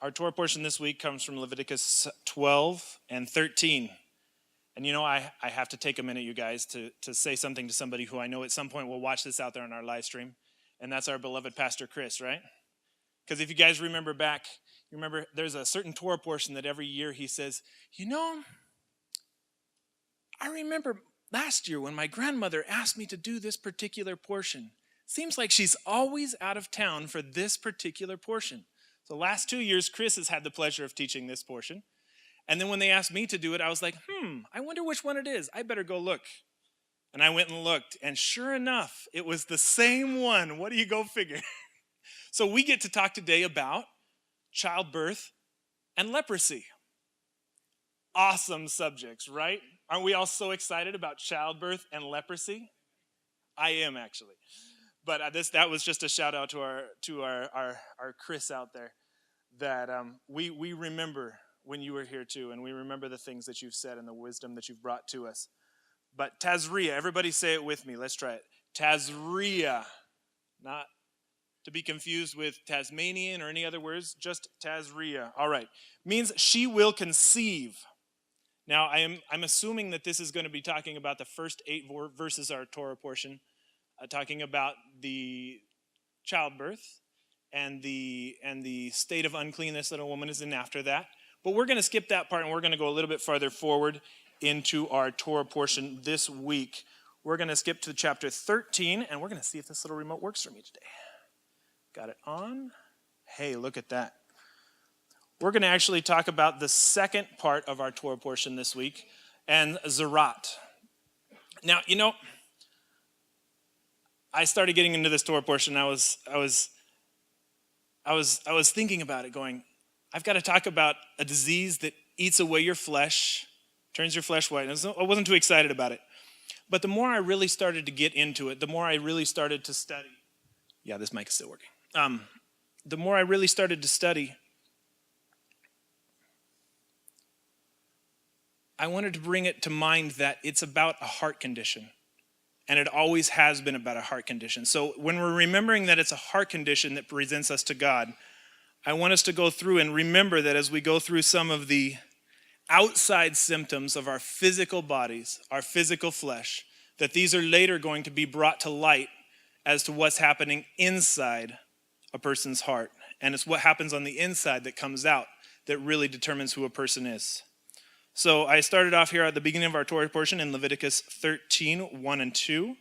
Our Torah portion this week comes from Leviticus 12 and 13. And I have to take a minute, you guys, to say something to somebody who I know at some point will watch this out there on our live stream. And that's our beloved Pastor Chris, right? Because if you guys remember back, there's a certain Torah portion that every year he says, I remember last year when my grandmother asked me to do this particular portion. Seems like she's always out of town for this particular portion. So the last 2 years, Chris has had the pleasure of teaching this portion. And then when they asked me to do it, I was like, I wonder which one it is. I better go look. And I went and looked. And sure enough, it was the same one. What do you go figure? So we get to talk today about childbirth and leprosy. Awesome subjects, right? Aren't we all so excited about childbirth and leprosy? I am, actually. But that was just a shout out to our Chris out there, that we remember when you were here too, and we remember the things that you've said and the wisdom that you've brought to us. But Tazria, everybody say it with me. Let's try it. Tazria, not to be confused with Tasmanian or any other words, just Tazria. All right, means she will conceive. Now I'm assuming that this is going to be talking about the first 8 verses of our Torah portion. Talking about the childbirth and the state of uncleanness that a woman is in after that. But we're going to skip that part, and we're going to go a little bit farther forward into our Torah portion this week. We're going to skip to chapter 13, and we're going to see if this little remote works for me today. Got it on? Hey, look at that. We're going to actually talk about the second part of our Torah portion this week, and Zerat. Now, I started getting into this Torah portion. I was thinking about it, going, I've got to talk about a disease that eats away your flesh, turns your flesh white. And I wasn't too excited about it. But the more I really started to get into it, the more I really started to study. Yeah, this mic is still working. The more I really started to study, I wanted to bring it to mind that it's about a heart condition. And it always has been about a heart condition. So when we're remembering that it's a heart condition that presents us to God, I want us to go through and remember that as we go through some of the outside symptoms of our physical bodies, our physical flesh, that these are later going to be brought to light as to what's happening inside a person's heart. And it's what happens on the inside that comes out that really determines who a person is. So I started off here at the beginning of our Torah portion in Leviticus 13, 1 and 2.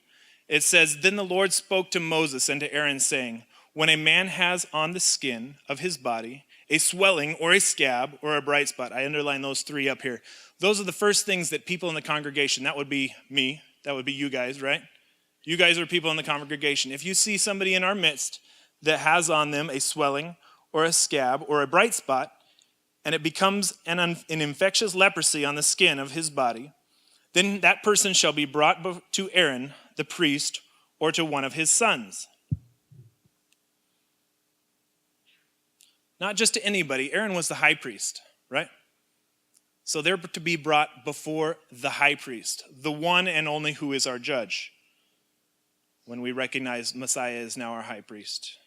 It says, Then the Lord spoke to Moses and to Aaron, saying, When a man has on the skin of his body a swelling or a scab or a bright spot. I underline those 3 up here. Those are the first things that people in the congregation, that would be me, that would be you guys, right? You guys are people in the congregation. If you see somebody in our midst that has on them a swelling or a scab or a bright spot, and it becomes an infectious leprosy on the skin of his body, then that person shall be brought to Aaron, the priest, or to one of his sons. Not just to anybody. Aaron was the high priest, right? So they're to be brought before the high priest, the one and only who is our judge, when we recognize Messiah is now our high priest.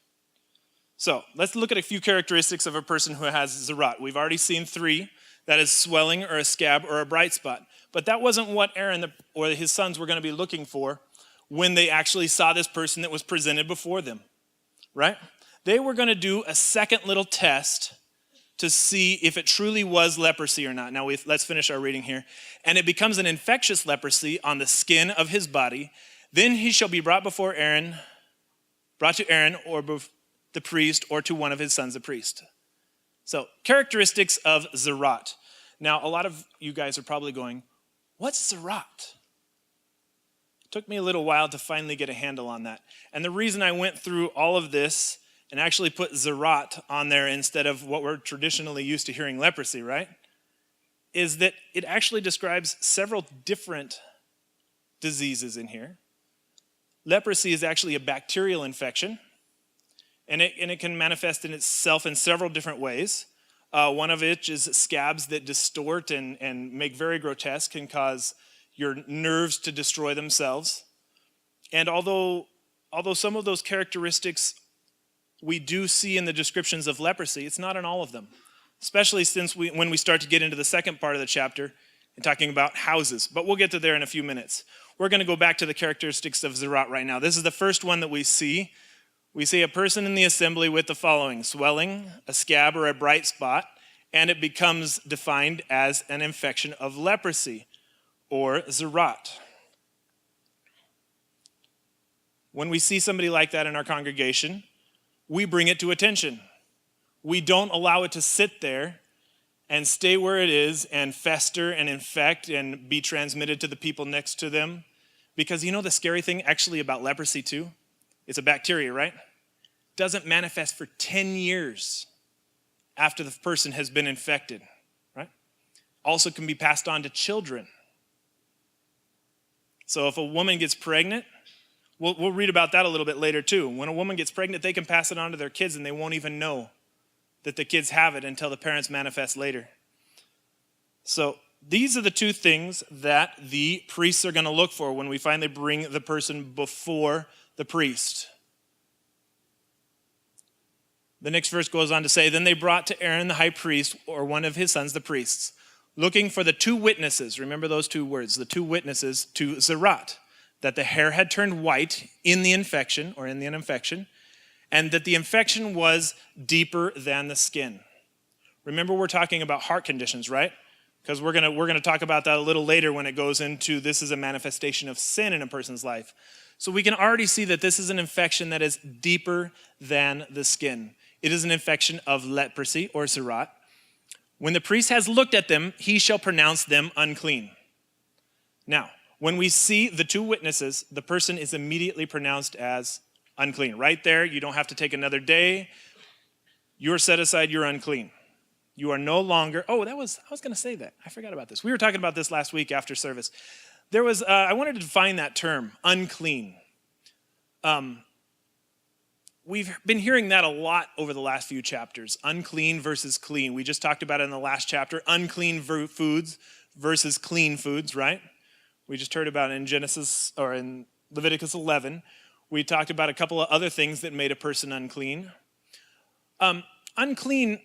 So let's look at a few characteristics of a person who has Zerat. We've already seen 3. That is swelling or a scab or a bright spot. But that wasn't what Aaron or his sons were going to be looking for when they actually saw this person that was presented before them, right? They were going to do a second little test to see if it truly was leprosy or not. Now let's finish our reading here. And it becomes an infectious leprosy on the skin of his body. Then he shall be brought to Aaron or the priest, or to one of his sons, the priest. So, characteristics of Zerat. Now, a lot of you guys are probably going, what's Zerat? It took me a little while to finally get a handle on that. And the reason I went through all of this and actually put Zerat on there instead of what we're traditionally used to hearing leprosy, right? Is that it actually describes several different diseases in here. Leprosy is actually a bacterial infection. And it can manifest in itself in several different ways. One of which is scabs that distort and make very grotesque, can cause your nerves to destroy themselves. And although some of those characteristics we do see in the descriptions of leprosy, it's not in all of them, especially since when we start to get into the second part of the chapter and talking about houses. But we'll get to there in a few minutes. We're going to go back to the characteristics of Zerat right now. This is the first one that we see. We see a person in the assembly with the following: swelling, a scab, or a bright spot, and it becomes defined as an infection of leprosy, or Zerat. When we see somebody like that in our congregation, we bring it to attention. We don't allow it to sit there and stay where it is and fester and infect and be transmitted to the people next to them. Because you know the scary thing actually about leprosy too? It's a bacteria, right? It doesn't manifest for 10 years after the person has been infected, right? Also can be passed on to children. So if a woman gets pregnant, we'll read about that a little bit later too. When a woman gets pregnant, they can pass it on to their kids and they won't even know that the kids have it until the parents manifest later. So these are the two things that the priests are going to look for when we finally bring the person before the priest. The next verse goes on to say, "Then they brought to Aaron the high priest, or one of his sons, the priests, looking for the two witnesses." Remember those two words, the two witnesses to Zerat, that the hair had turned white in the infection, or in the infection, and that the infection was deeper than the skin. Remember, we're talking about heart conditions, right? Because we're gonna talk about that a little later when it goes into this is a manifestation of sin in a person's life. So we can already see that this is an infection that is deeper than the skin. It is an infection of leprosy, or Zerat. When the priest has looked at them, he shall pronounce them unclean. Now, when we see the two witnesses, the person is immediately pronounced as unclean. Right there, you don't have to take another day. You're set aside, you're unclean. You are no longer, I was going to say that. I forgot about this. We were talking about this last week after service. I wanted to define that term, unclean. We've been hearing that a lot over the last few chapters, unclean versus clean. We just talked about it in the last chapter, unclean foods versus clean foods, right? We just heard about it in Genesis, or in Leviticus 11. We talked about a couple of other things that made a person unclean. Unclean,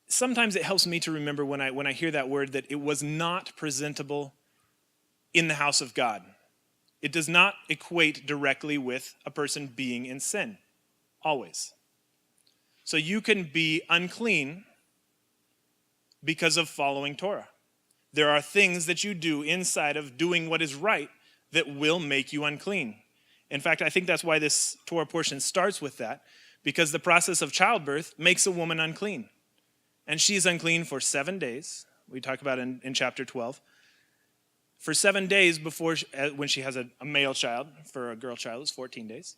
sometimes it helps me to remember when I hear that word that it was not presentable in the house of God. It does not equate directly with a person being in sin, always. So you can be unclean because of following Torah. There are things that you do inside of doing what is right that will make you unclean. In fact, I think that's why this Torah portion starts with that, because the process of childbirth makes a woman unclean. And she is unclean for 7 days. We talk about it in chapter 12. For 7 days before, when she has a male child. For a girl child, it's 14 days,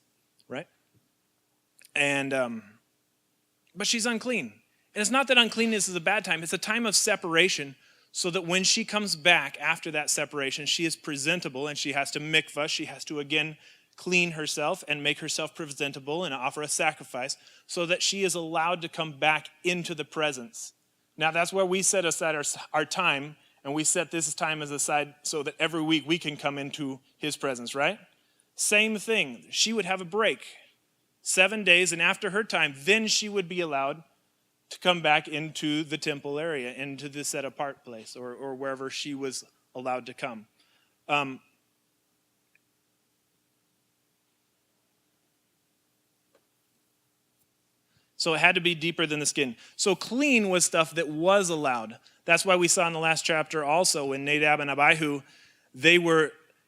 right? And but she's unclean. And it's not that uncleanness is a bad time. It's a time of separation, so that when she comes back after that separation, she is presentable, and she has to mikvah. She has to again clean herself and make herself presentable and offer a sacrifice, so that she is allowed to come back into the presence. Now that's where we set aside our time. And we set this time as aside so that every week we can come into his presence, right? Same thing. She would have a break, 7 days, and after her time, then she would be allowed to come back into the temple area, into the set apart place, or wherever she was allowed to come. So it had to be deeper than the skin. So clean was stuff that was allowed. That's why we saw in the last chapter also when Nadab and Abihu, they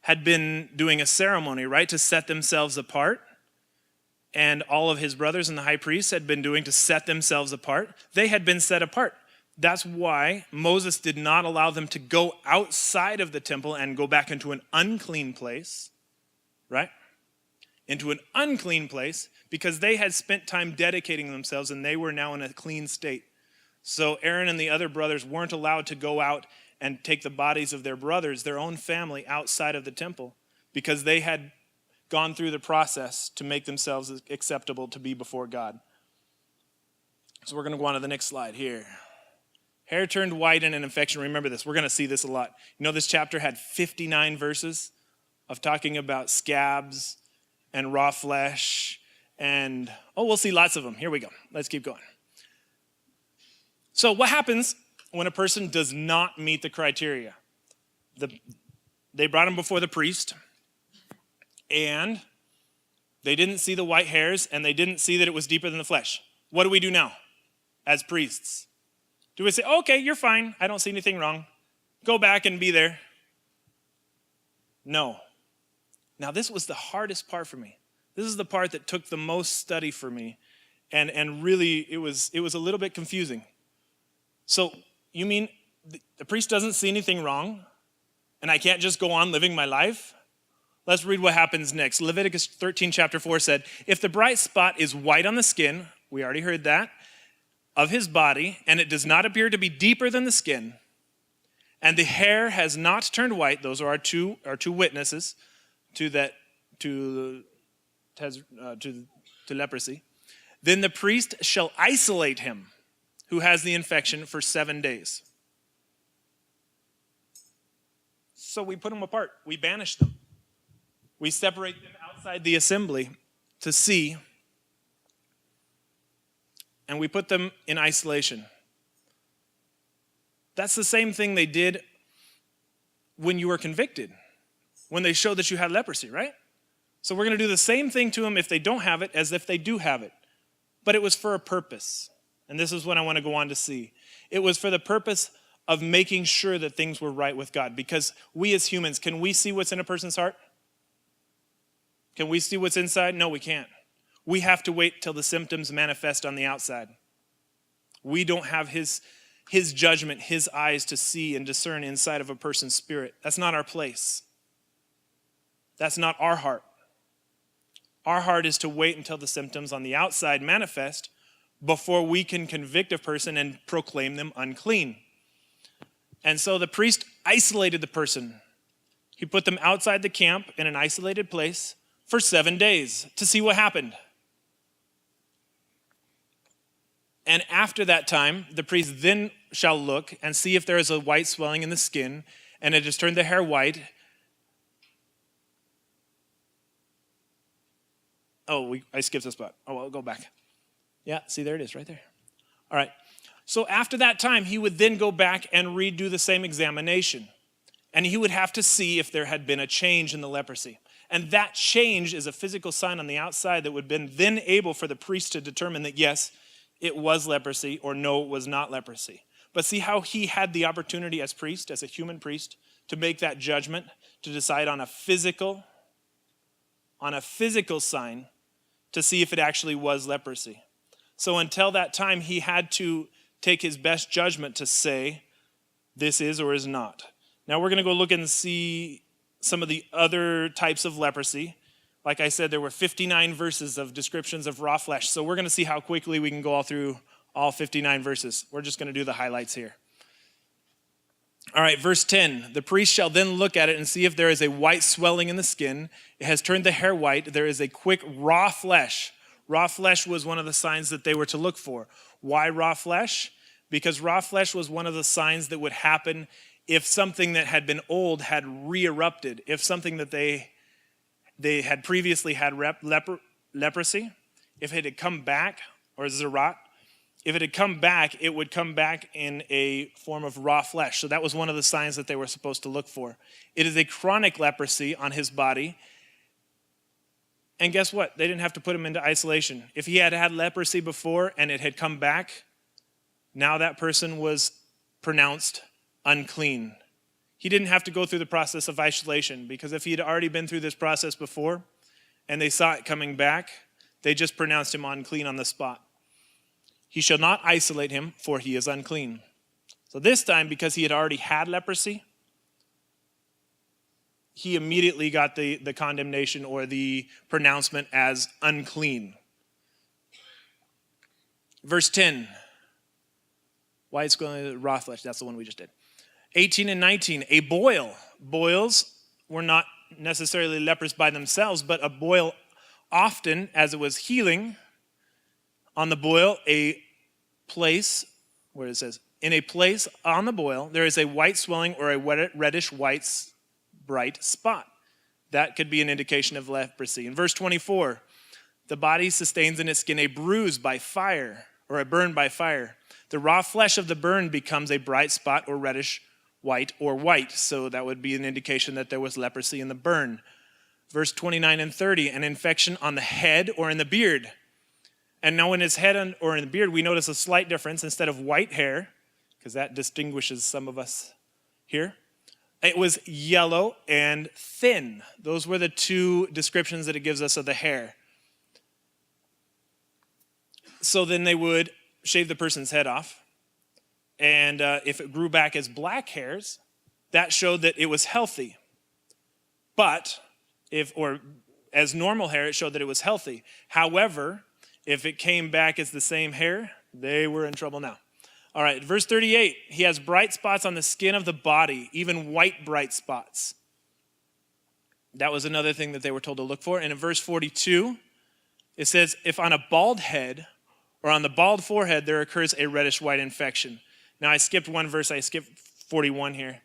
had been doing a ceremony, right, to set themselves apart. And all of his brothers and the high priest had been doing to set themselves apart. They had been set apart. That's why Moses did not allow them to go outside of the temple and go back into an unclean place, right? Into an unclean place, because they had spent time dedicating themselves and they were now in a clean state. So Aaron and the other brothers weren't allowed to go out and take the bodies of their brothers, their own family, outside of the temple, because they had gone through the process to make themselves acceptable to be before God. So we're going to go on to the next slide here. Hair turned white in an infection. Remember this. We're going to see this a lot. You know, this chapter had 59 verses of talking about scabs and raw flesh And, we'll see lots of them. Here we go. Let's keep going. So what happens when a person does not meet the criteria? They brought him before the priest, and they didn't see the white hairs, and they didn't see that it was deeper than the flesh. What do we do now as priests? Do we say, okay, you're fine. I don't see anything wrong. Go back and be there? No. Now, this was the hardest part for me. This is the part that took the most study for me. And really, it was a little bit confusing. So, you mean the priest doesn't see anything wrong, and I can't just go on living my life? Let's read what happens next. Leviticus 13, chapter 4 said, if the bright spot is white on the skin, we already heard that, of his body, and it does not appear to be deeper than the skin, and the hair has not turned white, those are our two witnesses to leprosy, then the priest shall isolate him who has the infection for 7 days. So we put them apart. We banish them. We separate them outside the assembly to see, and we put them in isolation. That's the same thing they did when you were convicted, when they showed that you had leprosy, right? So we're going to do the same thing to them if they don't have it as if they do have it. But it was for a purpose. And this is what I want to go on to see. It was for the purpose of making sure that things were right with God. Because we as humans, can we see what's in a person's heart? Can we see what's inside? No, we can't. We have to wait till the symptoms manifest on the outside. We don't have his judgment, his eyes to see and discern inside of a person's spirit. That's not our place. That's not our heart. Our heart is to wait until the symptoms on the outside manifest before we can convict a person and proclaim them unclean. And so the priest isolated the person. He put them outside the camp in an isolated place for 7 days to see what happened. And after that time, the priest then shall look and see if there is a white swelling in the skin, and it has turned the hair white. I skipped a spot. I'll go back. Yeah, see, there it is right there. All right. So after that time, he would then go back and redo the same examination. And he would have to see if there had been a change in the leprosy. And that change is a physical sign on the outside that would have been then able for the priest to determine that, yes, it was leprosy, or no, it was not leprosy. But see how he had the opportunity as priest, as a human priest, to make that judgment, to decide on a physical sign to see if it actually was leprosy. So until that time, he had to take his best judgment to say, this is or is not. Now we're going to go look and see some of the other types of leprosy. Like I said, there were 59 verses of descriptions of raw flesh. So we're going to see how quickly we can go all through all 59 verses. We're just going to do the highlights here. All right, verse 10. The priest shall then look at it and see if there is a white swelling in the skin. It has turned the hair white. There is a quick raw flesh. Raw flesh was one of the signs that they were to look for. Why raw flesh? Because raw flesh was one of the signs that would happen if something that had been old had re-erupted. If something that they had previously had leprosy, if it had come back, or zerat, if it had come back, it would come back in a form of raw flesh. So that was one of the signs that they were supposed to look for. It is a chronic leprosy on his body. And guess what? They didn't have to put him into isolation. If he had had leprosy before and it had come back, now that person was pronounced unclean. He didn't have to go through the process of isolation, because if he had already been through this process before and they saw it coming back, they just pronounced him unclean on the spot. He shall not isolate him, for he is unclean. So this time, because he had already had leprosy, he immediately got the condemnation or the pronouncement as unclean. Verse 10. Why it's going to raw flesh? That's the one we just did. 18 and 19. A boil. Boils were not necessarily lepers by themselves, but a boil often, as it was healing, on the boil, a place, where it says, in a place on the boil, there is a white swelling or a reddish white bright spot. That could be an indication of leprosy. In verse 24, The body sustains in its skin a bruise by fire, or a burn by fire. The raw flesh of the burn becomes a bright spot or reddish white or white. So that would be an indication that there was leprosy in the burn. Verse 29 and 30, an infection on the head or in the beard. And now in his head or in the beard, we notice a slight difference. Instead of white hair, because that distinguishes some of us here, it was yellow and thin. Those were the two descriptions that it gives us of the hair. So then they would shave the person's head off. And if it grew back as black hairs, that showed that it was healthy. But or as normal hair, it showed that it was healthy. However, if it came back as the same hair, they were in trouble now. All right, verse 38, he has bright spots on the skin of the body, even white bright spots. That was another thing that they were told to look for. And in verse 42, it says, if on a bald head or on the bald forehead there occurs a reddish white infection. Now I skipped one verse, I skipped 41 here.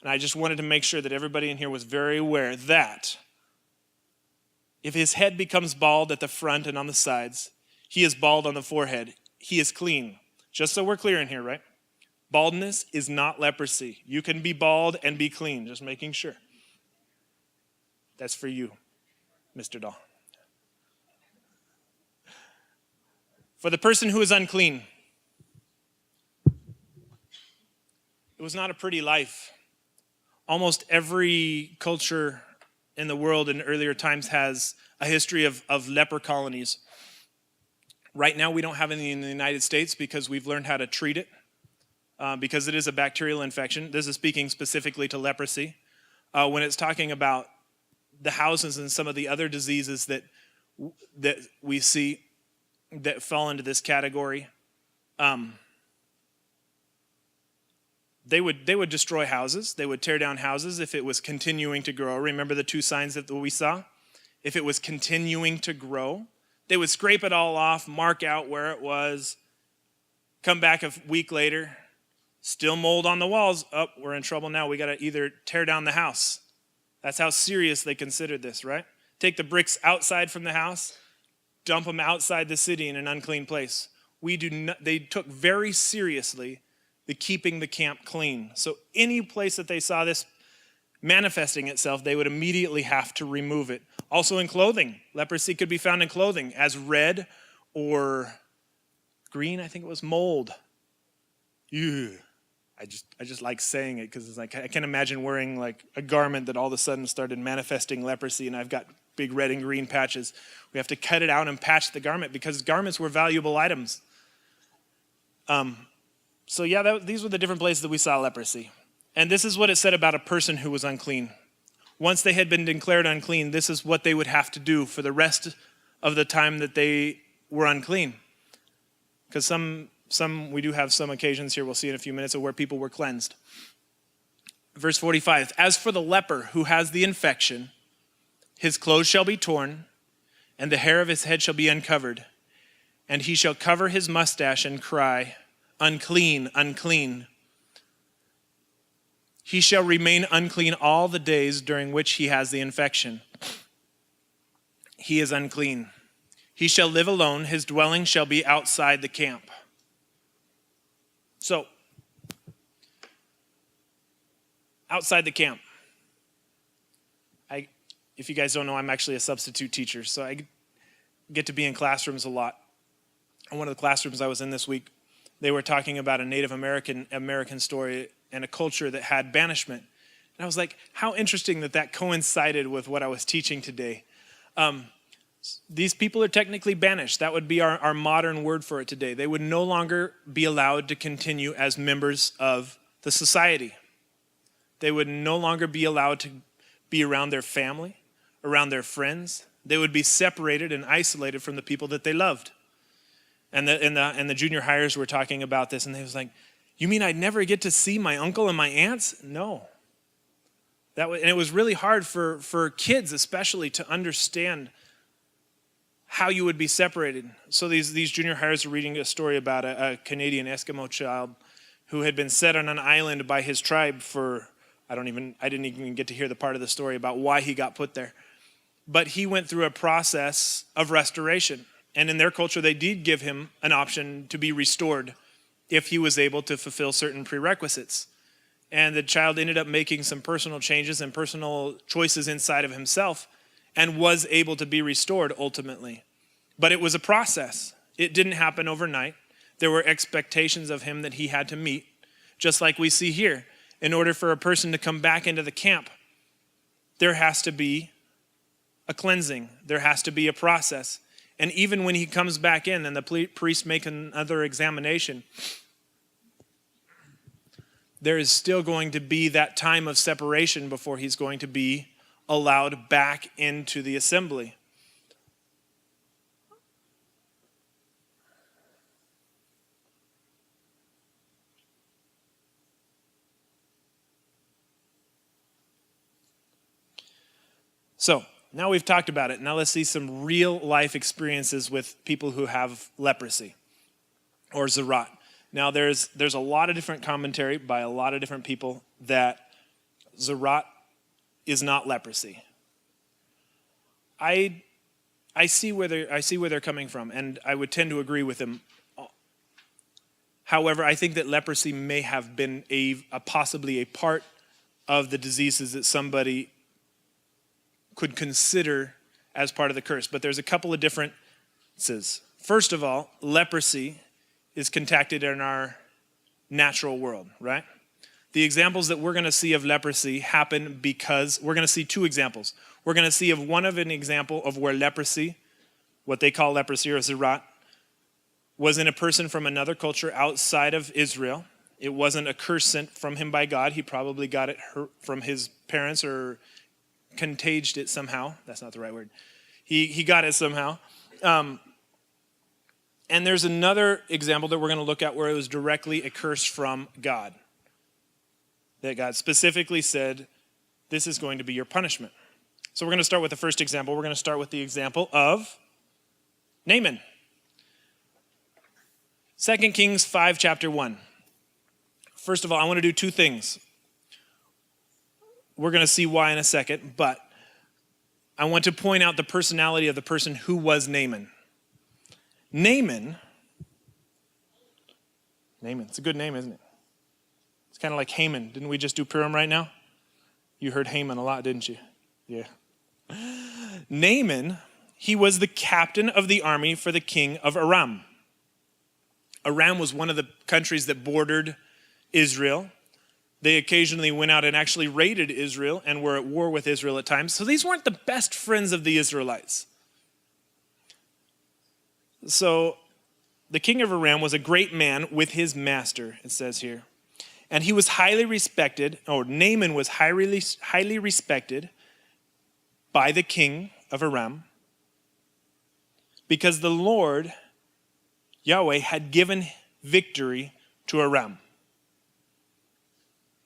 And I just wanted to make sure that everybody in here was very aware that if his head becomes bald at the front and on the sides, he is bald on the forehead. He is clean. Just so we're clear in here, right? Baldness is not leprosy. You can be bald and be clean, just making sure. That's for you, Mr. Dahl. For the person who is unclean, it was not a pretty life. Almost every culture in the world in earlier times has a history of leper colonies. Right now, we don't have any in the United States because we've learned how to treat it, because it is a bacterial infection. This is speaking specifically to leprosy. When it's talking about the houses and some of the other diseases that we see that fall into this category, they would destroy houses. They would tear down houses if it was continuing to grow. Remember the two signs that we saw? If it was continuing to grow, they would scrape it all off, mark out where it was, come back a week later, still mold on the walls. Oh, we're in trouble now. We got to either tear down the house. That's how serious they considered this, right? Take the bricks outside from the house, dump them outside the city in an unclean place. They took very seriously the keeping the camp clean. So any place that they saw this manifesting itself, they would immediately have to remove it. Also in clothing. Leprosy could be found in clothing as red or green, I think it was mold. Ew. I just like saying it because it's like I can't imagine wearing like a garment that all of a sudden started manifesting leprosy and I've got big red and green patches. We have to cut it out and patch the garment because garments were valuable items. So yeah, these were the different places that we saw leprosy. And this is what it said about a person who was unclean. Once they had been declared unclean, this is what they would have to do for the rest of the time that they were unclean. Because we do have some occasions here, we'll see in a few minutes, of where people were cleansed. Verse 45, as for the leper who has the infection, his clothes shall be torn, and the hair of his head shall be uncovered, and he shall cover his mustache and cry, unclean, unclean. He shall remain unclean all the days during which he has the infection. He is unclean. He shall live alone. His dwelling shall be outside the camp. So, outside the camp. If you guys don't know, I'm actually a substitute teacher, so I get to be in classrooms a lot. And one of the classrooms I was in this week, they were talking about a Native American story and a culture that had banishment. And I was like, how interesting that coincided with what I was teaching today. These people are technically banished. That would be our modern word for it today. They would no longer be allowed to continue as members of the society. They would no longer be allowed to be around their family, around their friends. They would be separated and isolated from the people that they loved. And the junior hires were talking about this, and they was like, you mean I'd never get to see my uncle and my aunts? No. And it was really hard for kids especially to understand how you would be separated. So these junior hires are reading a story about a Canadian Eskimo child who had been set on an island by his tribe for, I didn't even get to hear the part of the story about why he got put there. but he went through a process of restoration. And in their culture, they did give him an option to be restored if he was able to fulfill certain prerequisites. And the child ended up making some personal changes and personal choices inside of himself and was able to be restored ultimately. But it was a process. It didn't happen overnight. There were expectations of him that he had to meet, just like we see here. In order for a person to come back into the camp, there has to be a cleansing. There has to be a process. And even when he comes back in and the priest make another examination, there is still going to be that time of separation before he's going to be allowed back into the assembly. So, now we've talked about it. Now let's see some real life experiences with people who have leprosy or zerat. Now there's a lot of different commentary by a lot of different people that zerat is not leprosy. I see where they're coming from, and I would tend to agree with them. However, I think that leprosy may have been possibly a part of the diseases that somebody could consider as part of the curse. But there's a couple of differences. First of all, leprosy is contacted in our natural world, right? The examples that we're going to see of leprosy happen because we're going to see two examples. We're going to see an example of where leprosy, what they call leprosy or zerat, was in a person from another culture outside of Israel. It wasn't a curse sent from him by God. He probably got it from his parents or contaged it somehow. That's not the right word. He got it somehow. And there's another example that we're going to look at where it was directly a curse from God. That God specifically said, this is going to be your punishment. So we're going to start with the first example. We're going to start with the example of Naaman. 2 Kings 5, chapter 1. First of all, I want to do two things. We're going to see why in a second, but I want to point out the personality of the person who was Naaman. Naaman, it's a good name, isn't it? It's kind of like Haman. Didn't we just do Purim right now? You heard Haman a lot, didn't you? Yeah. Naaman, he was the captain of the army for the king of Aram. Aram was one of the countries that bordered Israel. They occasionally went out and actually raided Israel and were at war with Israel at times. So these weren't the best friends of the Israelites. So the king of Aram was a great man with his master, it says here. And he was highly respected, or Naaman was highly respected by the king of Aram because the Lord, Yahweh, had given victory to Aram.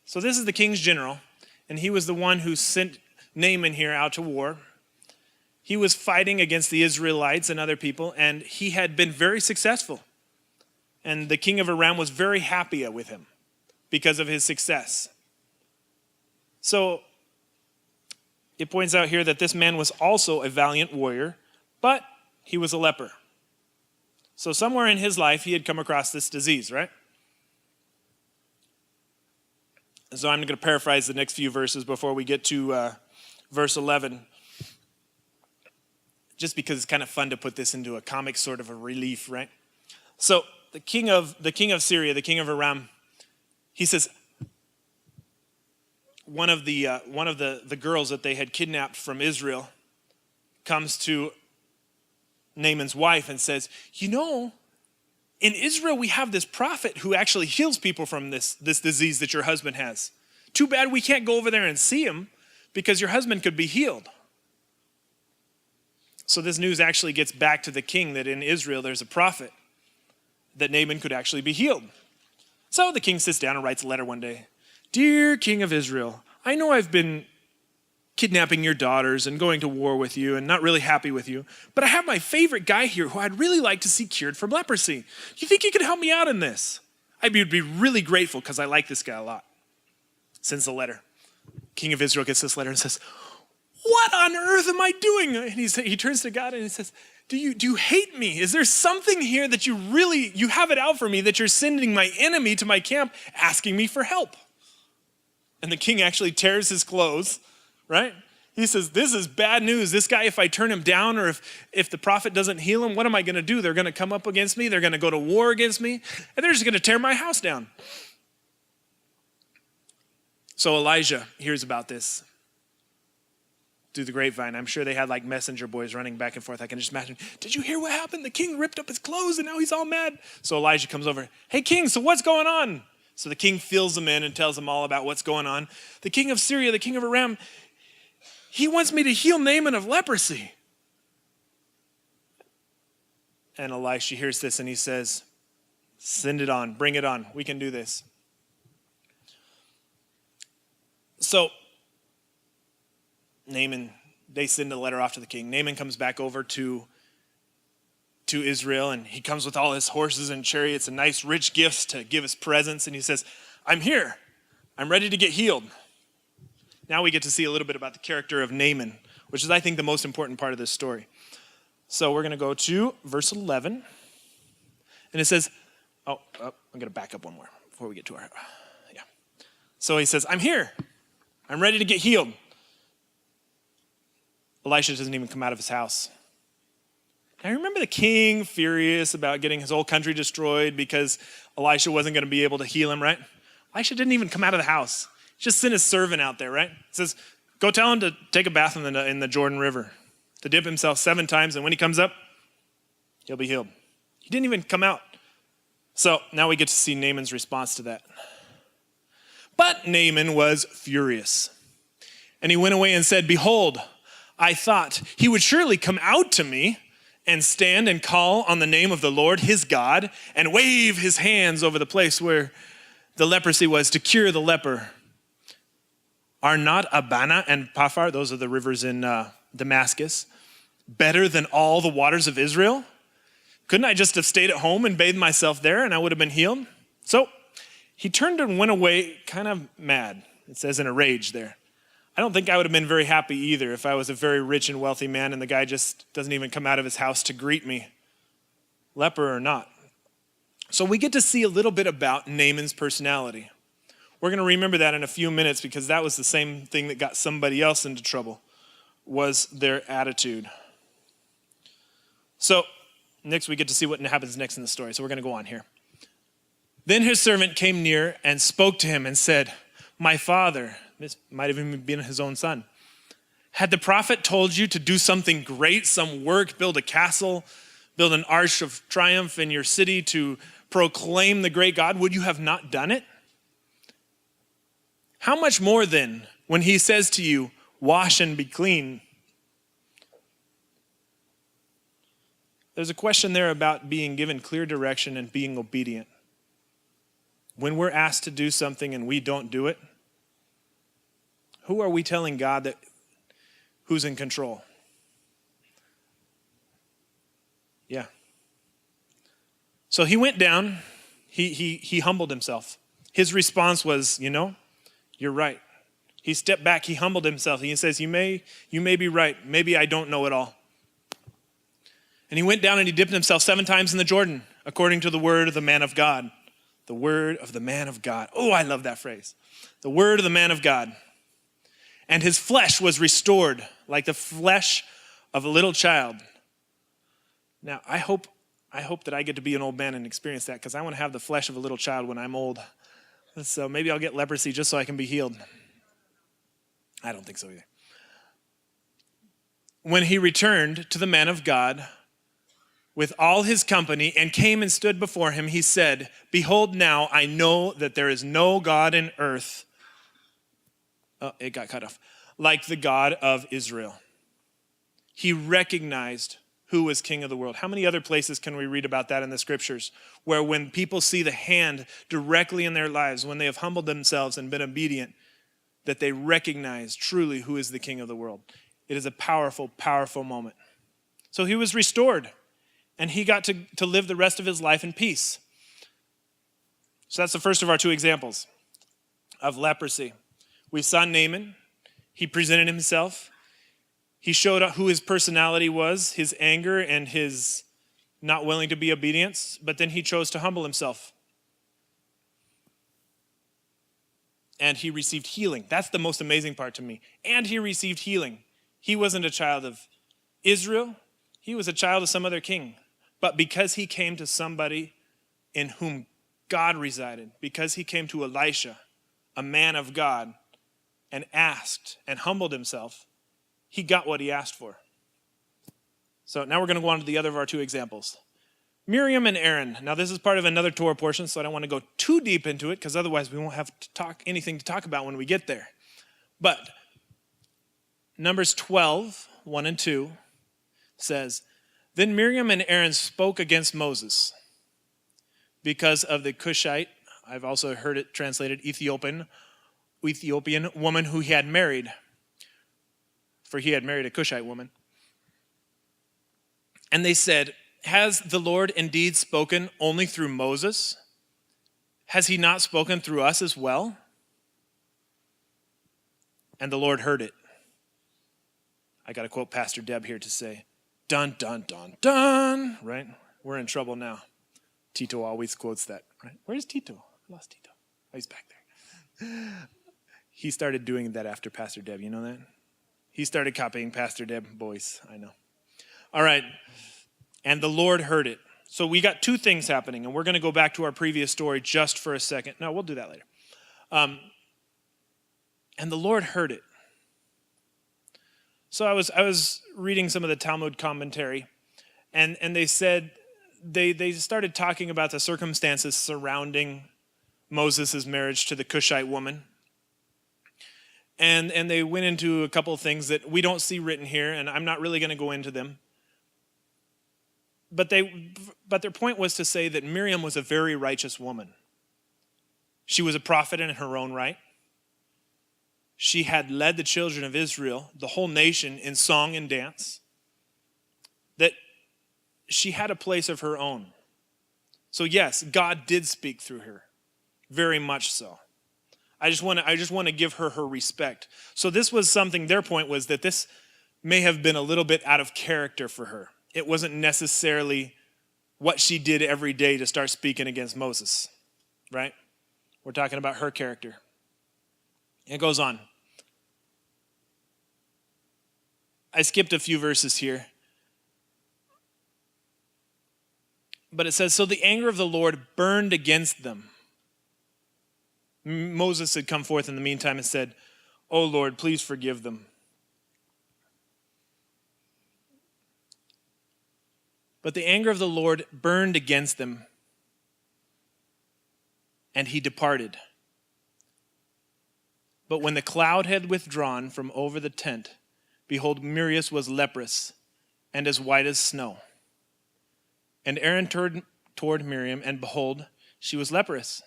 So this is the king's general, and he was the one who sent Naaman here out to war. He was fighting against the Israelites and other people, and he had been very successful. And the king of Aram was very happy with him because of his success. So it points out here that this man was also a valiant warrior, but he was a leper. So somewhere in his life, he had come across this disease, right? So I'm going to paraphrase the next few verses before we get to verse 11. Just because it's kind of fun to put this into a comic sort of a relief, right? So the king of Syria, the king of Aram, he says, one of the girls that they had kidnapped from Israel comes to Naaman's wife and says, you know, in Israel we have this prophet who actually heals people from this disease that your husband has. Too bad we can't go over there and see him because your husband could be healed. So this news actually gets back to the king that in Israel there's a prophet that Naaman could actually be healed. So the king sits down and writes a letter one day. Dear king of Israel, I know I've been kidnapping your daughters and going to war with you and not really happy with you, but I have my favorite guy here who I'd really like to see cured from leprosy. You think you could help me out in this? I'd be really grateful because I like this guy a lot. Sends the letter. King of Israel gets this letter and says, what on earth am I doing? And he turns to God and he says, do you hate me? Is there something here that you have it out for me, that you're sending my enemy to my camp asking me for help? And the king actually tears his clothes, right? He says, this is bad news. This guy, if I turn him down or if the prophet doesn't heal him, what am I going to do? They're going to come up against me. They're going to go to war against me. And they're just going to tear my house down. So Elijah hears about this through the grapevine. I'm sure they had like messenger boys running back and forth. I can just imagine, did you hear what happened? The king ripped up his clothes and now he's all mad. So Elijah comes over. Hey, king, so what's going on? So the king fills them in and tells them all about what's going on. The king of Syria, the king of Aram, he wants me to heal Naaman of leprosy. And Elisha hears this and he says, send it on, bring it on. We can do this. So Naaman, they send a letter off to the king. Naaman comes back over to Israel, and he comes with all his horses and chariots and nice rich gifts to give his presents. And he says, I'm here. I'm ready to get healed. Now we get to see a little bit about the character of Naaman, which is, I think, the most important part of this story. So we're going to go to verse 11. And it says, I'm going to back up one more before we get to yeah. So he says, I'm here. I'm ready to get healed. Elisha doesn't even come out of his house. Now, remember the king furious about getting his whole country destroyed because Elisha wasn't going to be able to heal him, right? Elisha didn't even come out of the house. He just sent his servant out there, right? He says, go tell him to take a bath in the Jordan River, to dip himself 7 times, and when he comes up, he'll be healed. He didn't even come out. So now we get to see Naaman's response to that. But Naaman was furious. And he went away and said, behold, I thought he would surely come out to me and stand and call on the name of the Lord his God and wave his hands over the place where the leprosy was to cure the leper. Are not Abana and Paphar, those are the rivers in Damascus, better than all the waters of Israel? Couldn't I just have stayed at home and bathed myself there and I would have been healed? So he turned and went away kind of mad. It says in a rage there. I don't think I would have been very happy either if I was a very rich and wealthy man and the guy just doesn't even come out of his house to greet me, leper or not. So we get to see a little bit about Naaman's personality. We're going to remember that in a few minutes because that was the same thing that got somebody else into trouble, was their attitude. So next we get to see what happens next in the story. So we're going to go on here. Then his servant came near and spoke to him and said, my father, this might have even been his own son, had the prophet told you to do something great, some work, build a castle, build an arch of triumph in your city to proclaim the great God, would you have not done it? How much more then when he says to you, wash and be clean? There's a question there about being given clear direction and being obedient. When we're asked to do something and we don't do it, who are we telling God that who's in control? Yeah. So he went down, he humbled himself. His response was, you're right. He stepped back, he humbled himself. He says, you may be right. Maybe I don't know it all. And he went down and he dipped himself 7 times in the Jordan, according to the word of the man of God. The word of the man of God. Oh, I love that phrase. The word of the man of God. And his flesh was restored like the flesh of a little child. Now, I hope that I get to be an old man and experience that because I want to have the flesh of a little child when I'm old. So maybe I'll get leprosy just so I can be healed. I don't think so either. When he returned to the man of God with all his company and came and stood before him, he said, behold, now I know that there is no God in earth. Oh, it got cut off. Like the God of Israel. He recognized who was king of the world. How many other places can we read about that in the scriptures? Where when people see the hand directly in their lives, when they have humbled themselves and been obedient, that they recognize truly who is the king of the world. It is a powerful, powerful moment. So he was restored. And he got to live the rest of his life in peace. So that's the first of our 2 examples of leprosy. We saw Naaman. He presented himself. He showed who his personality was, his anger and his not willing to be obedience, but then he chose to humble himself. And he received healing. That's the most amazing part to me. And he received healing. He wasn't a child of Israel. He was a child of some other king. But because he came to somebody in whom God resided, because he came to Elisha, a man of God, and asked and humbled himself, he got what he asked for. So now we're going to go on to the other of our two examples. Miriam and Aaron. Now this is part of another Torah portion, so I don't want to go too deep into it, because otherwise we won't have anything to talk about when we get there. But Numbers 12, 1 and 2 says, Then Miriam and Aaron spoke against Moses because of the Cushite, I've also heard it translated Ethiopian woman who he had married. For he had married a Cushite woman. And they said, Has the Lord indeed spoken only through Moses? Has he not spoken through us as well? And the Lord heard it. I got to quote Pastor Deb here to say, dun, dun, dun, dun, right? We're in trouble now. Tito always quotes that, right? Where's Tito? I lost Tito. Oh, he's back there. He started doing that after Pastor Deb. You know that? He started copying Pastor Deb voice. I know. All right. And the Lord heard it. So we got two things happening, and we're going to go back to our previous story just for a second. No, we'll do that later. And the Lord heard it. So I was reading some of the Talmud commentary, and they said they started talking about the circumstances surrounding Moses' marriage to the Cushite woman. And they went into a couple of things that we don't see written here, and I'm not really going to go into them. But their point was to say that Miriam was a very righteous woman. She was a prophet in her own right. She had led the children of Israel, the whole nation, in song and dance. That she had a place of her own. So yes, God did speak through her. Very much so. I just want to give her respect. So this was something, their point was that this may have been a little bit out of character for her. It wasn't necessarily what she did every day to start speaking against Moses, right? We're talking about her character. It goes on. I skipped a few verses here. But it says, So the anger of the Lord burned against them. Moses had come forth in the meantime and said, "Oh Lord, please forgive them." But the anger of the Lord burned against them, and he departed. But when the cloud had withdrawn from over the tent, behold, Miriam was leprous and as white as snow. And Aaron turned toward Miriam, and behold, she was leprous.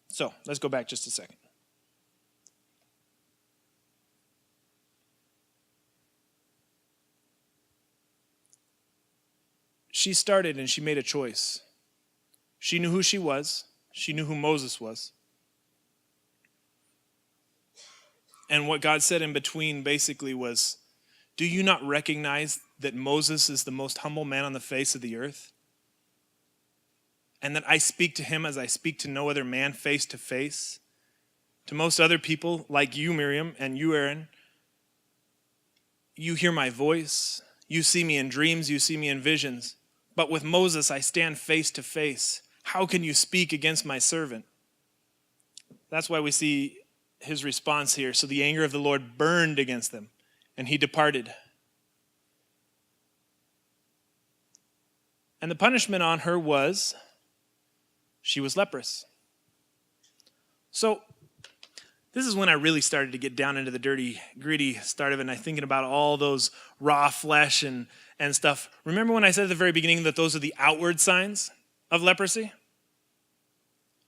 So, let's go back just a second. She started and she made a choice. She knew who she was. She knew who Moses was. And what God said in between basically was, do you not recognize that Moses is the most humble man on the face of the earth? And that I speak to him as I speak to no other man face to face? To most other people, like you, Miriam, and you, Aaron, you hear my voice. You see me in dreams. You see me in visions. But with Moses, I stand face to face. How can you speak against my servant? That's why we see his response here. So the anger of the Lord burned against them, and he departed. And the punishment on her was, she was leprous. So this is when I really started to get down into the dirty, gritty start of it, and I'm thinking about all those raw flesh and stuff. Remember when I said at the very beginning that those are the outward signs of leprosy?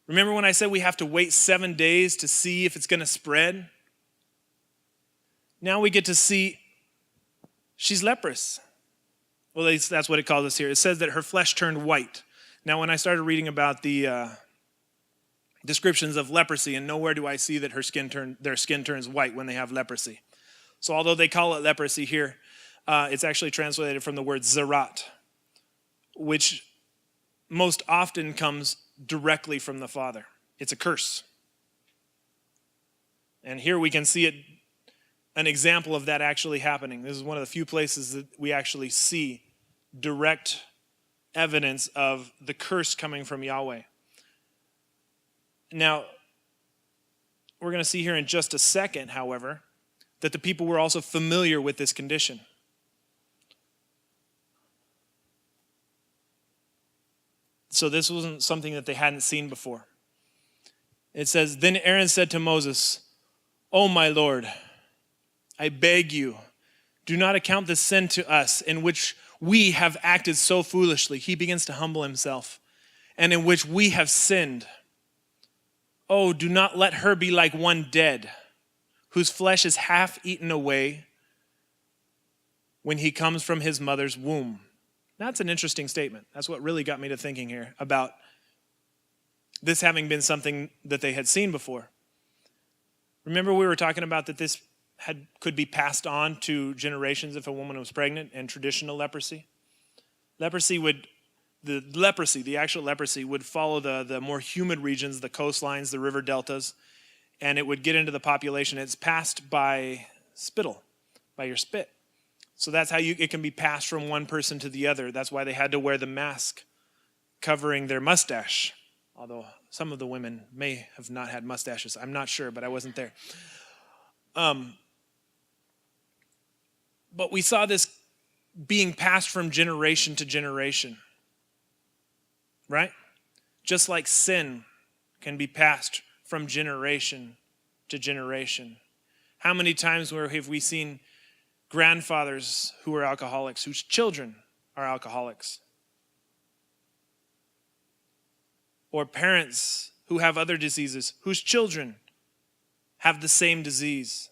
Remember when I said we have to wait 7 days to see if it's going to spread? Now we get to see she's leprous. Well, that's what it calls us here. It says that her flesh turned white. Now, when I started reading about the descriptions of leprosy, and nowhere do I see that their skin turns white when they have leprosy. So although they call it leprosy here, it's actually translated from the word zarat, which most often comes directly from the Father. It's a curse. And here we can see an example of that actually happening. This is one of the few places that we actually see direct evidence of the curse coming from Yahweh. Now, we're going to see here in just a second, however, that the people were also familiar with this condition. So this wasn't something that they hadn't seen before. It says, "Then Aaron said to Moses, 'O my Lord, I beg you, do not account this sin to us in which we have acted so foolishly.'" He begins to humble himself. "And in which we have sinned. Oh, do not let her be like one dead, whose flesh is half eaten away when he comes from his mother's womb." That's an interesting statement. That's what really got me to thinking here about this having been something that they had seen before. Remember we were talking about that this could be passed on to generations if a woman was pregnant, and traditional leprosy? The actual leprosy would follow the more humid regions, the coastlines, the river deltas, and it would get into the population. It's passed by spittle, by your spit. So that's how it can be passed from one person to the other. That's why they had to wear the mask covering their mustache. Although some of the women may have not had mustaches. I'm not sure, but I wasn't there. But we saw this being passed from generation to generation. Right? Just like sin can be passed from generation to generation. How many times have we seen grandfathers who are alcoholics, whose children are alcoholics? Or parents who have other diseases, whose children have the same disease.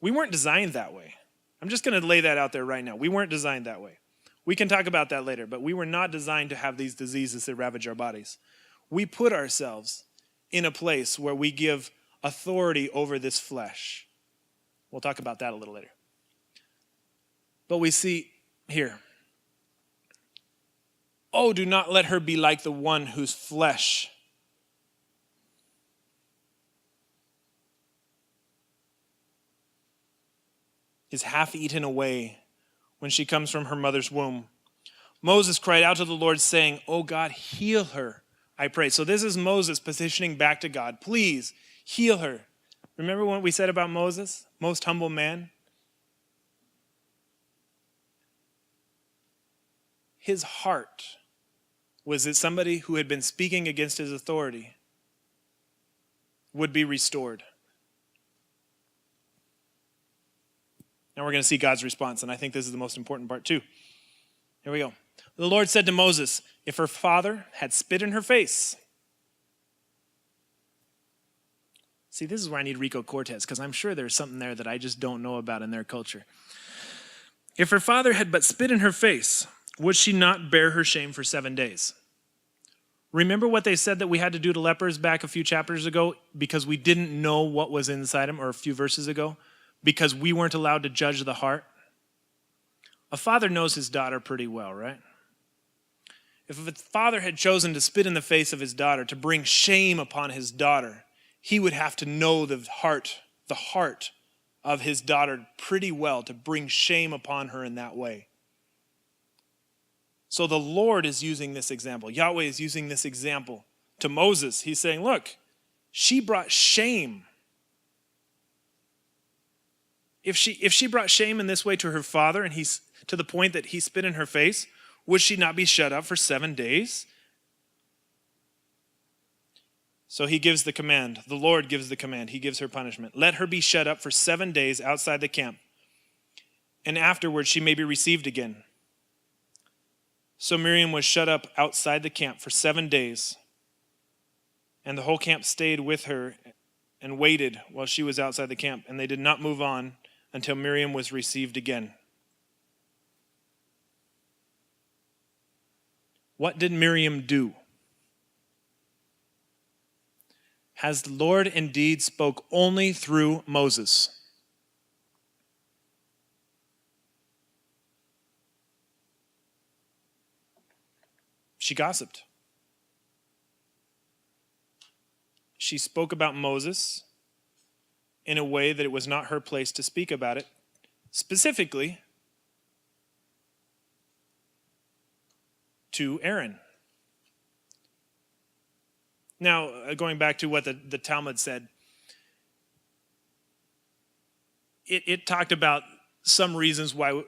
We weren't designed that way. I'm just going to lay that out there right now. We weren't designed that way. We can talk about that later, but we were not designed to have these diseases that ravage our bodies. We put ourselves in a place where we give authority over this flesh. We'll talk about that a little later. But we see here, "Oh, do not let her be like the one whose flesh is half eaten away when she comes from her mother's womb." Moses cried out to the Lord, saying, "O God, heal her, I pray." So this is Moses petitioning back to God. Please heal her. Remember what we said about Moses? Most humble man. His heart was that somebody who had been speaking against his authority would be restored. Now we're going to see God's response, and I think this is the most important part too. Here we go. The Lord said to Moses, "If her father had spit in her face." See, this is where I need Rico Cortez, because I'm sure there's something there that I just don't know about in their culture. "If her father had but spit in her face, would she not bear her shame for 7 days?" Remember what they said that we had to do to lepers back a few chapters ago because we didn't know what was inside them, or a few verses ago? Because we weren't allowed to judge the heart. A father knows his daughter pretty well, right? If a father had chosen to spit in the face of his daughter to bring shame upon his daughter, he would have to know the heart of his daughter pretty well to bring shame upon her in that way. So the Lord is using this example. Yahweh is using this example to Moses. He's saying, look, she brought shame. If she brought shame in this way to her father, and he's to the point that he spit in her face, would she not be shut up for 7 days? So he gives the command. The Lord gives the command. He gives her punishment. Let her be shut up for 7 days outside the camp, and afterwards she may be received again. So Miriam was shut up outside the camp for 7 days, and the whole camp stayed with her and waited while she was outside the camp, and they did not move on until Miriam was received again. What did Miriam do? Has the Lord indeed spoke only through Moses? She gossiped. She spoke about Moses in a way that it was not her place to speak about it, specifically to Aaron. Now, going back to what the Talmud said, it talked about some reasons why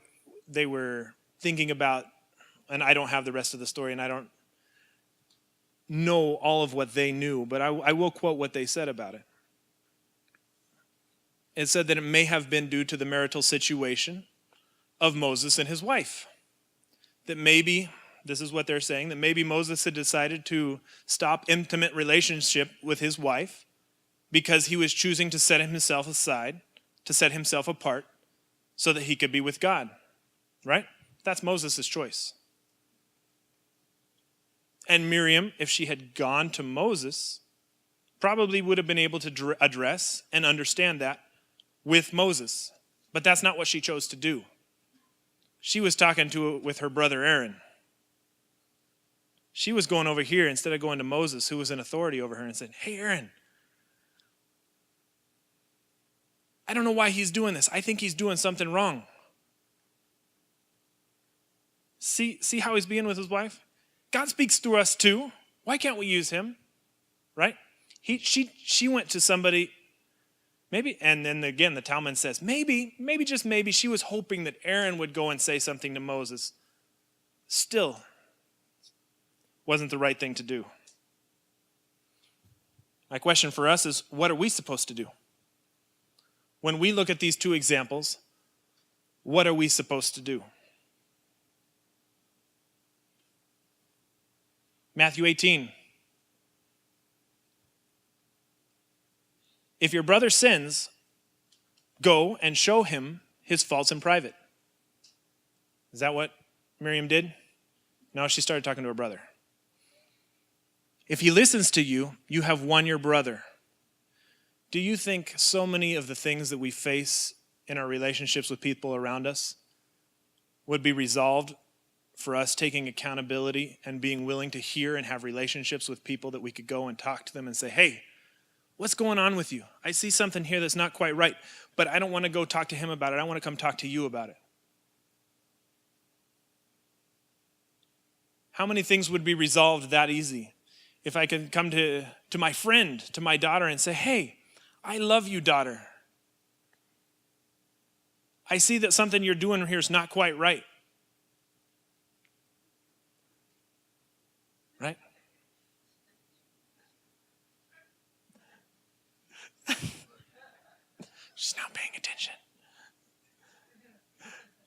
they were thinking about, and I don't have the rest of the story, and I don't know all of what they knew, but I will quote what they said about it. It said that it may have been due to the marital situation of Moses and his wife. That maybe, this is what they're saying, that maybe Moses had decided to stop intimate relationship with his wife because he was choosing to set himself aside, to set himself apart, so that he could be with God, right? That's Moses' choice. And Miriam, if she had gone to Moses, probably would have been able to address and understand that with Moses. But that's not what she chose to do. She was talking with her brother Aaron. She was going over here instead of going to Moses, who was in authority over her, and said, "Hey, Aaron, I don't know why he's doing this. I think he's doing something wrong. See how he's being with his wife? God speaks through us too. Why can't we use him?" Right? She went to somebody, maybe, and then again the Talmud says, maybe just maybe she was hoping that Aaron would go and say something to Moses. Still, wasn't the right thing to do. My question for us is, what are we supposed to do? When we look at these two examples, what are we supposed to do? Matthew 18. If your brother sins, go and show him his faults in private. Is that what Miriam did? No, she started talking to her brother. If he listens to you, you have won your brother. Do you think so many of the things that we face in our relationships with people around us would be resolved for us taking accountability and being willing to hear and have relationships with people that we could go and talk to them and say, "Hey, what's going on with you? I see something here that's not quite right, but I don't want to go talk to him about it. I want to come talk to you about it." How many things would be resolved that easy if I could come to my friend, to my daughter, and say, "Hey, I love you, daughter. I see that something you're doing here is not quite right." Right? She's not paying attention.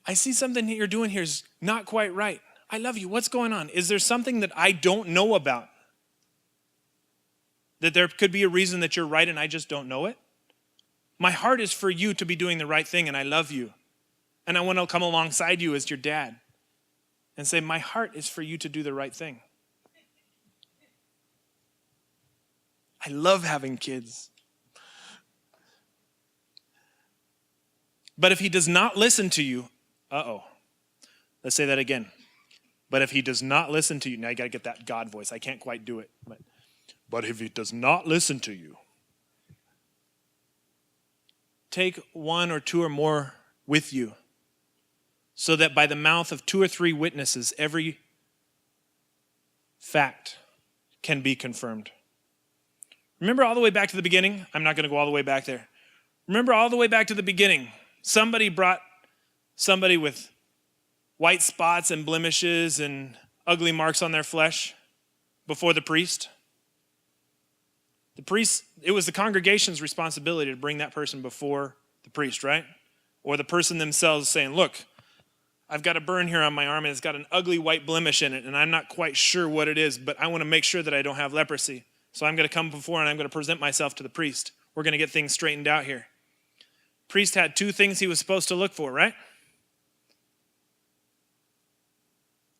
I see something that you're doing here is not quite right. I love you. What's going on? Is there something that I don't know about? That there could be a reason that you're right and I just don't know it? My heart is for you to be doing the right thing, and I love you. And I want to come alongside you as your dad and say, my heart is for you to do the right thing. I love having kids. But if he does not listen to you, let's say that again. But if he does not listen to you, now you got to get that God voice. I can't quite do it. But if he does not listen to you, take one or two or more with you, so that by the mouth of 2 or 3 witnesses, every fact can be confirmed. Remember all the way back to the beginning? I'm not going to go all the way back there. Remember all the way back to the beginning. Somebody brought somebody with white spots and blemishes and ugly marks on their flesh before the priest. The priest, it was the congregation's responsibility to bring that person before the priest, right? Or the person themselves saying, "Look, I've got a burn here on my arm and it's got an ugly white blemish in it and I'm not quite sure what it is, but I want to make sure that I don't have leprosy. So I'm going to come before and I'm going to present myself to the priest. We're going to get things straightened out here." Priest had 2 things he was supposed to look for, right?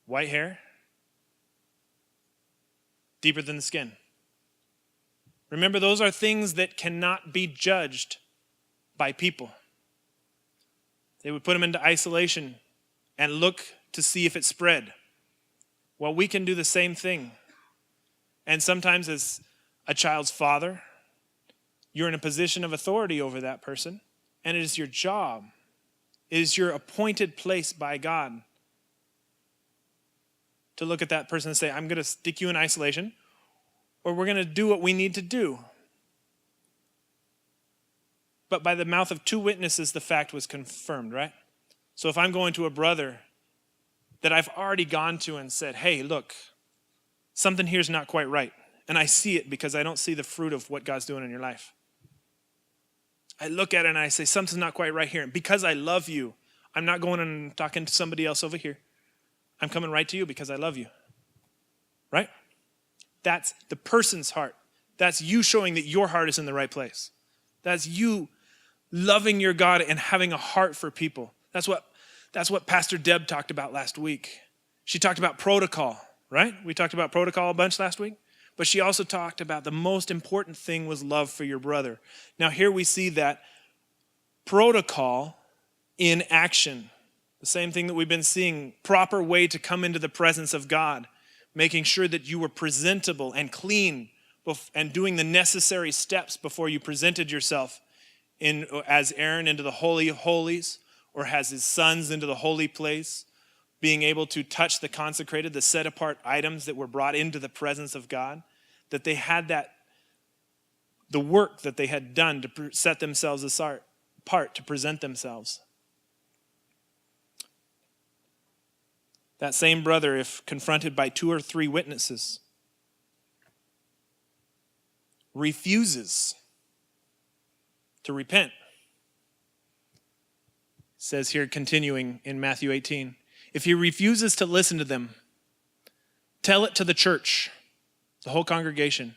White hair, deeper than the skin. Remember, those are things that cannot be judged by people. They would put him into isolation and look to see if it spread. Well, we can do the same thing. And sometimes as a child's father, you're in a position of authority over that person, and it is your job. It is your appointed place by God to look at that person and say, I'm going to stick you in isolation, or we're going to do what we need to do. But by the mouth of two witnesses, the fact was confirmed, right? So if I'm going to a brother that I've already gone to and said, hey, look, something here's not quite right. And I see it because I don't see the fruit of what God's doing in your life. I look at it and I say, something's not quite right here. And because I love you, I'm not going and talking to somebody else over here. I'm coming right to you because I love you. Right? That's the person's heart. That's you showing that your heart is in the right place. That's you loving your God and having a heart for people. That's what Pastor Deb talked about last week. She talked about protocol, right? We talked about protocol a bunch last week. But she also talked about the most important thing was love for your brother. Now here we see that protocol in action. The same thing that we've been seeing. Proper way to come into the presence of God. Making sure that you were presentable and clean and doing the necessary steps before you presented yourself as Aaron into the Holy of Holies or as his sons into the holy place. Being able to touch the consecrated, the set apart items that were brought into the presence of God, that they had the work that they had done to set themselves apart, to present themselves. That same brother, if confronted by 2 or 3 witnesses, refuses to repent. It says here, continuing in Matthew 18, if he refuses to listen to them, tell it to the church, the whole congregation.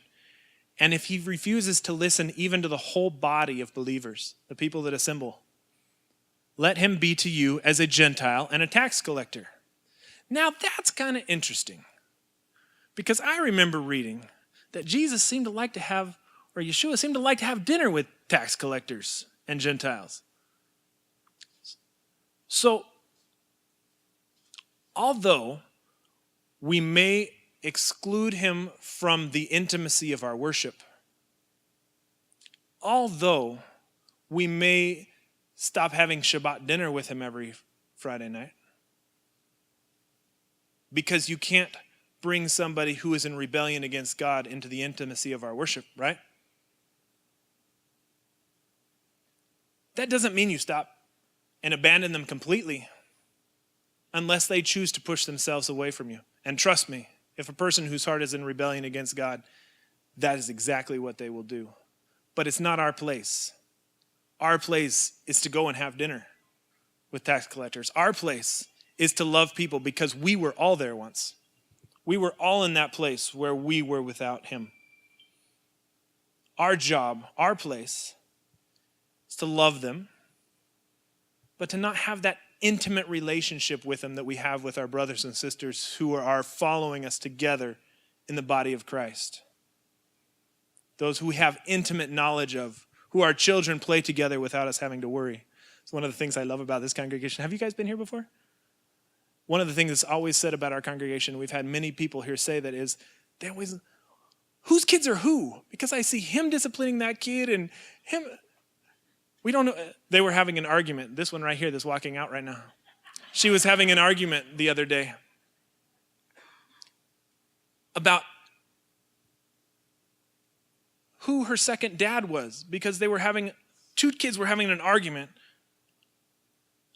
And if he refuses to listen even to the whole body of believers, the people that assemble, let him be to you as a Gentile and a tax collector. Now that's kind of interesting, because I remember reading that Jesus seemed to like to have, or Yeshua seemed to like to have dinner with tax collectors and Gentiles. So, although we may exclude him from the intimacy of our worship, although we may stop having Shabbat dinner with him every Friday night, because you can't bring somebody who is in rebellion against God into the intimacy of our worship, right? That doesn't mean you stop and abandon them completely unless they choose to push themselves away from you. And trust me, if a person whose heart is in rebellion against God, that is exactly what they will do. But it's not our place. Our place is to go and have dinner with tax collectors. Our place is to love people because we were all there once. We were all in that place where we were without him. Our job, our place, is to love them, but to not have that intimate relationship with them that we have with our brothers and sisters who are following us together in the body of Christ. Those who we have intimate knowledge of, who our children play together without us having to worry. It's one of the things I love about this congregation. Have you guys been here before? One of the things that's always said about our congregation, we've had many people here say that, is they always, whose kids are who? Because I see him disciplining that kid and him. We don't know. They were having an argument. This one right here that's walking out right now. She was having an argument the other day about who her second dad was, because they were having, 2 kids were having an argument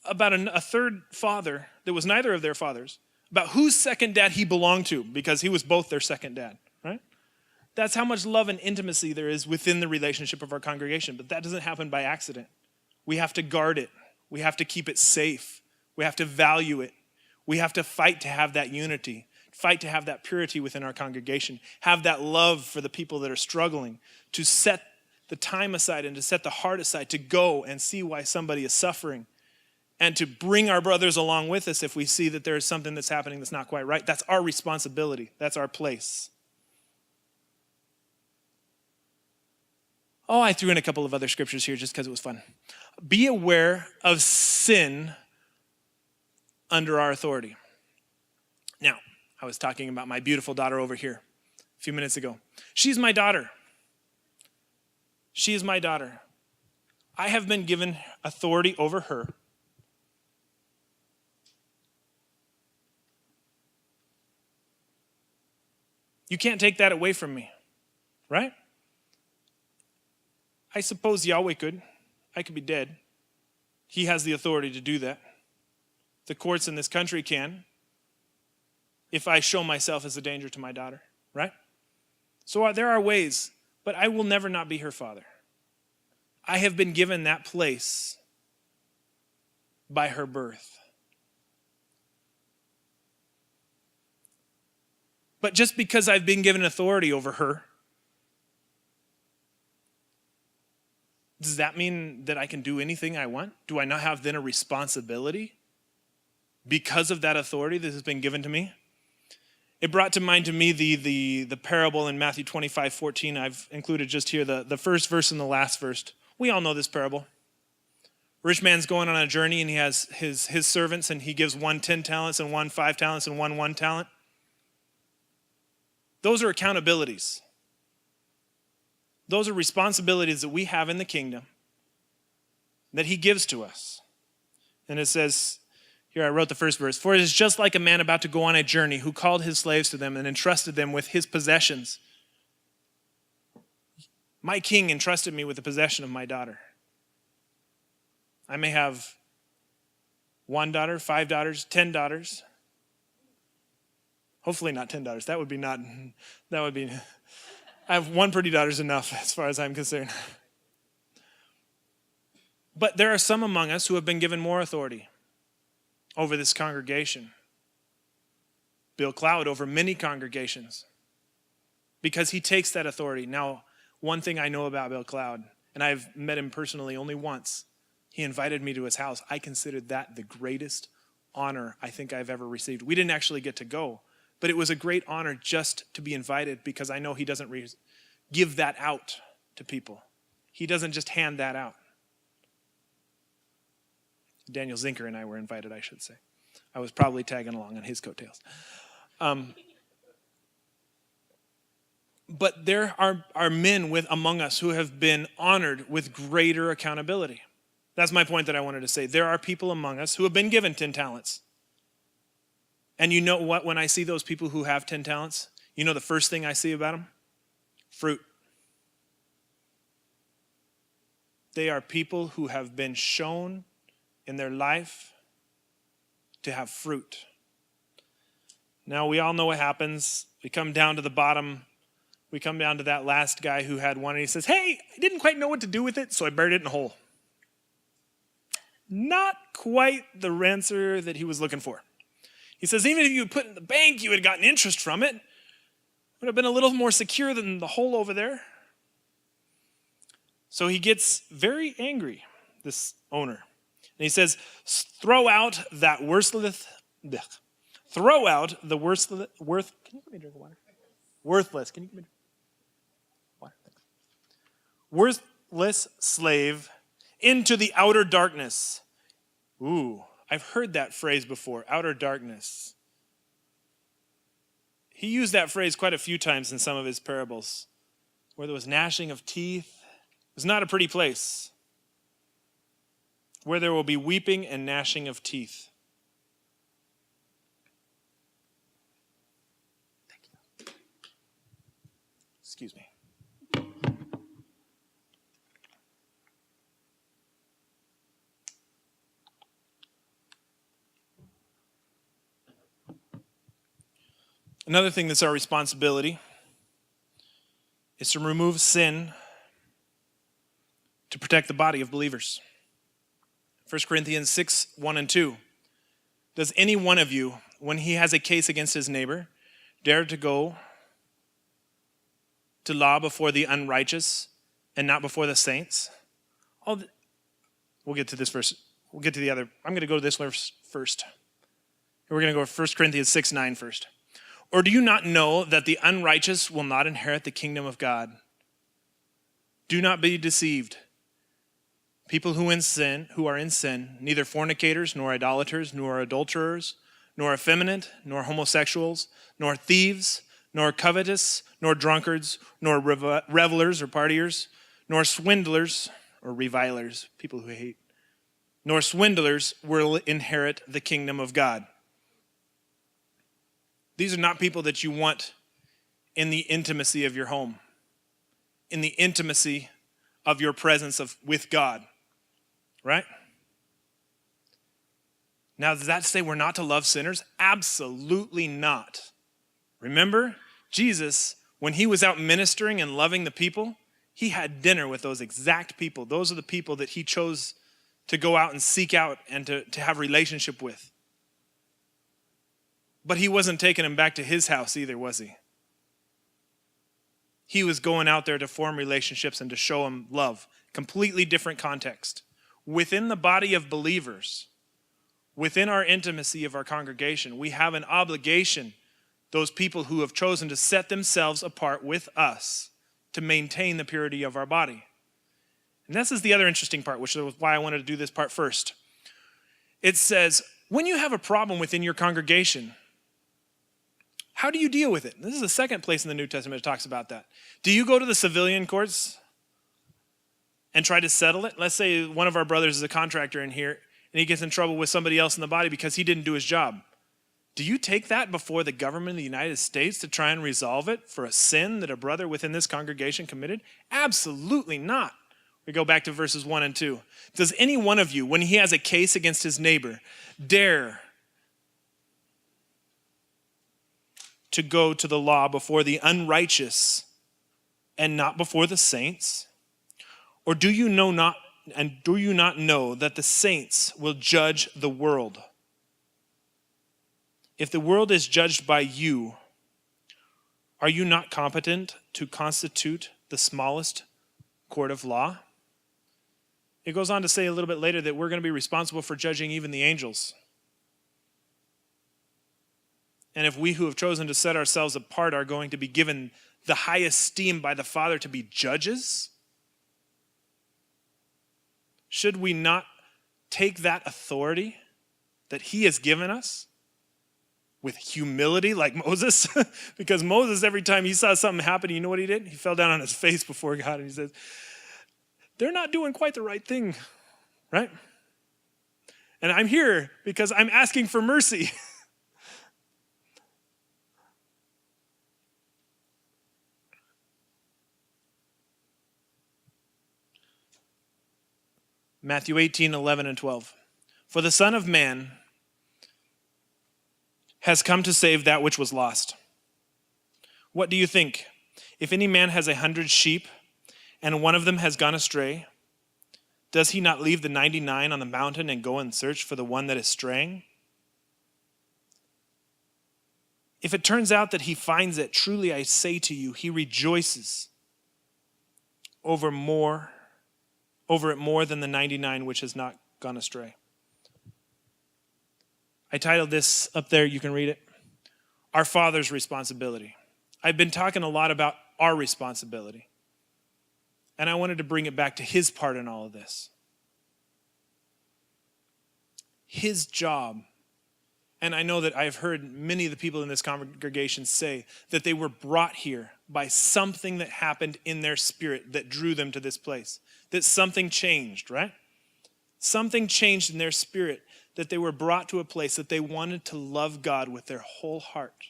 about a third father that was neither of their fathers, about whose second dad he belonged to, because he was both their second dad, right? That's how much love and intimacy there is within the relationship of our congregation. But that doesn't happen by accident. We have to guard it. We have to keep it safe. We have to value it. We have to fight to have that unity, fight to have that purity within our congregation, have that love for the people that are struggling, to set the time aside and to set the heart aside to go and see why somebody is suffering, and to bring our brothers along with us if we see that there is something that's happening that's not quite right. That's our responsibility. That's our place. Oh, I threw in a couple of other scriptures here just because it was fun. Be aware of sin under our authority. Now, I was talking about my beautiful daughter over here a few minutes ago. She's my daughter. She is my daughter. I have been given authority over her. You can't take that away from me, right? I suppose Yahweh could. I could be dead. He has the authority to do that. The courts in this country can, if I show myself as a danger to my daughter, right? So there are ways, but I will never not be her father. I have been given that place by her birth. But just because I've been given authority over her, does that mean that I can do anything I want? Do I not have then a responsibility because of that authority that has been given to me? It brought to mind to me the parable in Matthew 25:14. I've included just here the first verse and the last verse. We all know this parable. Rich man's going on a journey and he has his servants, and he gives one 10 talents and one 5 talents and one 1 talent. Those are accountabilities. Those are responsibilities that we have in the kingdom that he gives to us. And it says, here I wrote the first verse, for it is just like a man about to go on a journey who called his slaves to them and entrusted them with his possessions. My king entrusted me with the possession of my daughter. I may have 1 daughter, 5 daughters, 10 daughters. Hopefully not 10 daughters. That would be, I have 1 pretty daughter is enough as far as I'm concerned. But there are some among us who have been given more authority over this congregation. Bill Cloud over many congregations, because he takes that authority. Now, one thing I know about Bill Cloud, and I've met him personally only once, he invited me to his house. I considered that the greatest honor I think I've ever received. We didn't actually get to go, but it was a great honor just to be invited, because I know he doesn't give that out to people. He doesn't just hand that out. Daniel Zinker and I were invited, I should say. I was probably tagging along on his coattails. But there are men among us who have been honored with greater accountability. That's my point that I wanted to say. There are people among us who have been given 10 talents. And you know what? When I see those people who have 10 talents, you know the first thing I see about them? Fruit. They are people who have been shown in their life to have fruit. Now, we all know what happens. We come down to the bottom. We come down to that last guy who had 1, and he says, hey, I didn't quite know what to do with it, so I buried it in a hole. Not quite the answer that he was looking for. He says, even if you had put it in the bank, you would have gotten interest from it. It would have been a little more secure than the hole over there. So he gets very angry, this owner. And he says, throw out the worthless, can you give me a drink of water? Worthless, can you give me water? Thanks. Worthless slave into the outer darkness. Ooh, I've heard that phrase before, outer darkness. He used that phrase quite a few times in some of his parables, where there was gnashing of teeth. It was not a pretty place, where there will be weeping and gnashing of teeth. Thank you. Excuse me. Another thing that's our responsibility is to remove sin to protect the body of believers. 1 Corinthians 6, 1 and 2. Does any one of you, when he has a case against his neighbor, dare to go to law before the unrighteous and not before the saints? We'll get to this verse. We'll get to the other. I'm going to go to this verse first. We're going to go to 1 Corinthians 6, 9 first. Or do you not know that the unrighteous will not inherit the kingdom of God? Do not be deceived. People who are in sin, neither fornicators, nor idolaters, nor adulterers, nor effeminate, nor homosexuals, nor thieves, nor covetous, nor drunkards, nor revelers or partiers, nor swindlers or revilers, people who hate, nor swindlers will inherit the kingdom of God. These are not people that you want in the intimacy of your home, in the intimacy of your presence with God, right? Now, does that say we're not to love sinners? Absolutely not. Remember, Jesus, when he was out ministering and loving the people, he had dinner with those exact people. Those are the people that he chose to go out and seek out and to have relationship with. But he wasn't taking them back to his house either, was he? He was going out there to form relationships and to show them love. Completely different context. Within the body of believers, within our intimacy of our congregation, we have an obligation, those people who have chosen to set themselves apart with us to maintain the purity of our body. And this is the other interesting part, which is why I wanted to do this part first. It says, when you have a problem within your congregation, how do you deal with it? This is the second place in the New Testament it talks about that. Do you go to the civilian courts and try to settle it? Let's say one of our brothers is a contractor in here and he gets in trouble with somebody else in the body because he didn't do his job. Do you take that before the government of the United States to try and resolve it for a sin that a brother within this congregation committed? Absolutely not. We go back to verses 1 and 2. Does any one of you, when he has a case against his neighbor, dare to go to the law before the unrighteous and not before the saints? Or do you not know that the saints will judge the world? If the world is judged by you, are you not competent to constitute the smallest court of law? It goes on to say a little bit later that we're going to be responsible for judging even the angels. And if we who have chosen to set ourselves apart are going to be given the high esteem by the Father to be judges, should we not take that authority that he has given us with humility like Moses? Because Moses, every time he saw something happen, you know what he did? He fell down on his face before God and he says, they're not doing quite the right thing, right? And I'm here because I'm asking for mercy. Matthew 18, 11 and 12. For the Son of Man has come to save that which was lost. What do you think? If any man has 100 sheep and one of them has gone astray, does he not leave the 99 on the mountain and go and search for the one that is straying? If it turns out that he finds it, truly I say to you, he rejoices over it more than the 99 which has not gone astray. I titled this up there, you can read it, Our Father's Responsibility. I've been talking a lot about our responsibility. And I wanted to bring it back to his part in all of this. His job. And I know that I've heard many of the people in this congregation say that they were brought here by something that happened in their spirit that drew them to this place. That something changed, right? Something changed in their spirit that they were brought to a place that they wanted to love God with their whole heart,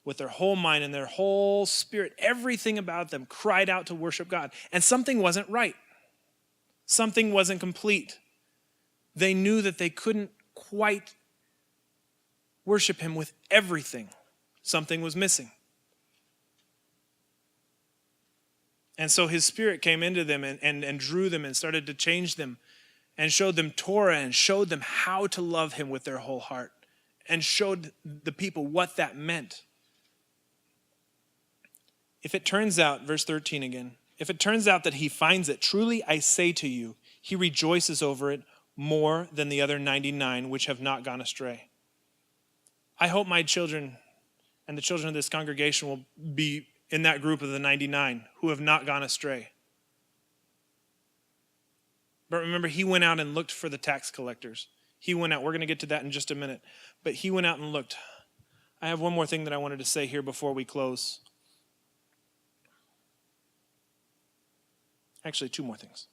with their whole mind and their whole spirit. Everything about them cried out to worship God. And something wasn't right. Something wasn't complete. They knew that they couldn't quite worship him with everything. Something was missing. And so his spirit came into them and drew them and started to change them and showed them Torah and showed them how to love him with their whole heart and showed the people what that meant. If it turns out, verse 13 again, if it turns out that he finds it, truly I say to you, he rejoices over it more than the other 99 which have not gone astray. I hope my children and the children of this congregation will be in that group of the 99 who have not gone astray. But remember, he went out and looked for the tax collectors. He went out. We're going to get to that in just a minute. But he went out and looked. I have one more thing that I wanted to say here before we close. Actually, two more things.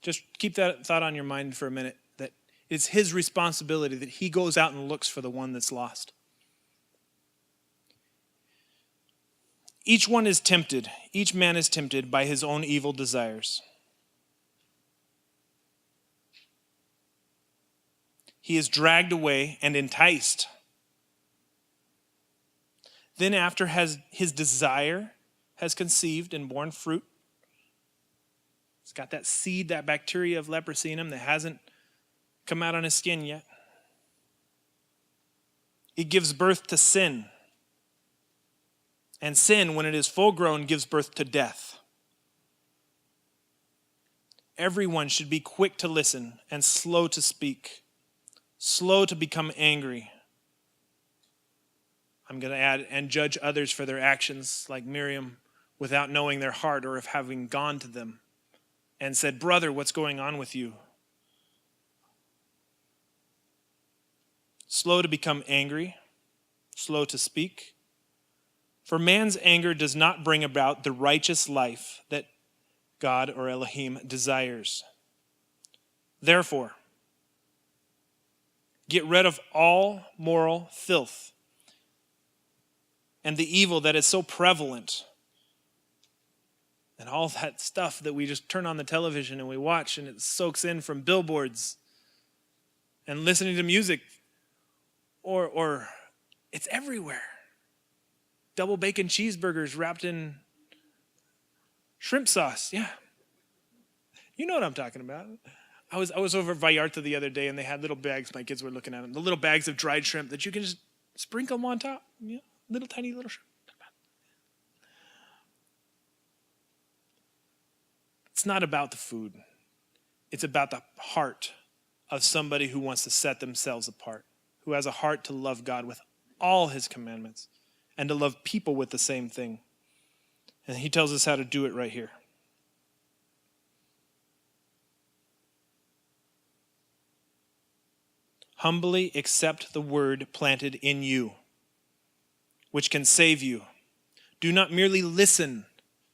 Just keep that thought on your mind for a minute, that it's his responsibility that he goes out and looks for the one that's lost. Each one is tempted. Each man is tempted by his own evil desires. He is dragged away and enticed. Then after his desire has conceived and borne fruit, it's got that seed, that bacteria of leprosy in him that hasn't come out on his skin yet. It gives birth to sin. And sin, when it is full grown, gives birth to death. Everyone should be quick to listen and slow to speak, slow to become angry. I'm going to add, and judge others for their actions, like Miriam, without knowing their heart or of having gone to them and said, "Brother, what's going on with you?" Slow to become angry, slow to speak. For man's anger does not bring about the righteous life that God or Elohim desires. Therefore, get rid of all moral filth and the evil that is so prevalent, and all that stuff that we just turn on the television and we watch and it soaks in from billboards and listening to music, or it's everywhere. Double bacon cheeseburgers wrapped in shrimp sauce. Yeah. You know what I'm talking about. I was over at Vallarta the other day and they had little bags. My kids were looking at them. The little bags of dried shrimp that you can just sprinkle them on top. Yeah. Little tiny little shrimp. It's not about the food. It's about the heart of somebody who wants to set themselves apart, who has a heart to love God with all his commandments and to love people with the same thing. And he tells us how to do it right here. Humbly accept the word planted in you, which can save you. Do not merely listen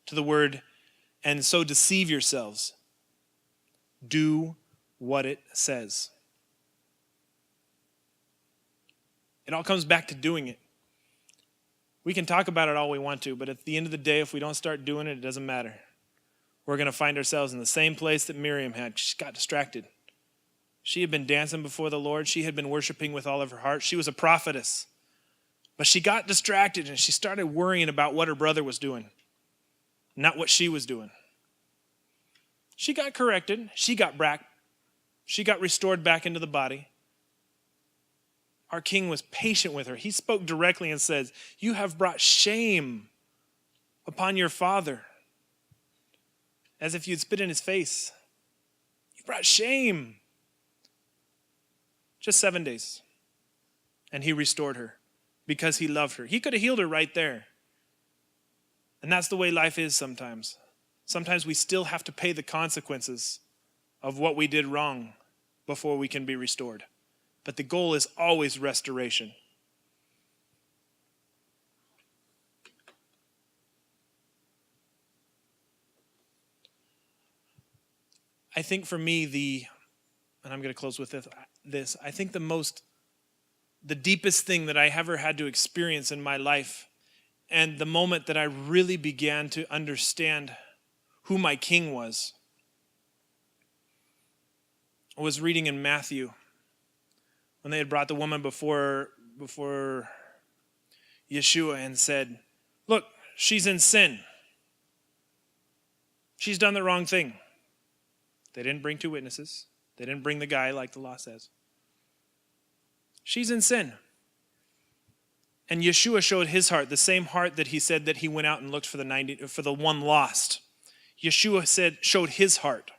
to the word and so deceive yourselves. Do what it says. It all comes back to doing it. We can talk about it all we want to, but at the end of the day, if we don't start doing it, it doesn't matter. We're going to find ourselves in the same place that Miriam had. She got distracted. She had been dancing before the Lord. She had been worshiping with all of her heart. She was a prophetess. But she got distracted and she started worrying about what her brother was doing, not what she was doing. She got corrected. She got restored back into the body. Our king was patient with her. He spoke directly and says, "You have brought shame upon your father." As if you'd spit in his face. You brought shame. Just 7 days. And he restored her because he loved her. He could have healed her right there. And that's the way life is sometimes. Sometimes we still have to pay the consequences of what we did wrong before we can be restored. But the goal is always restoration. I think for me, and I'm going to close with this, I think the deepest thing that I ever had to experience in my life, and the moment that I really began to understand who my king was, I was reading in Matthew when they had brought the woman before Yeshua and said, "Look, she's in sin. She's done the wrong thing." They didn't bring two witnesses. They didn't bring the guy like the law says. She's in sin. And Yeshua showed his heart, the same heart that he said that he went out and looked for the one lost. Yeshua showed his heart.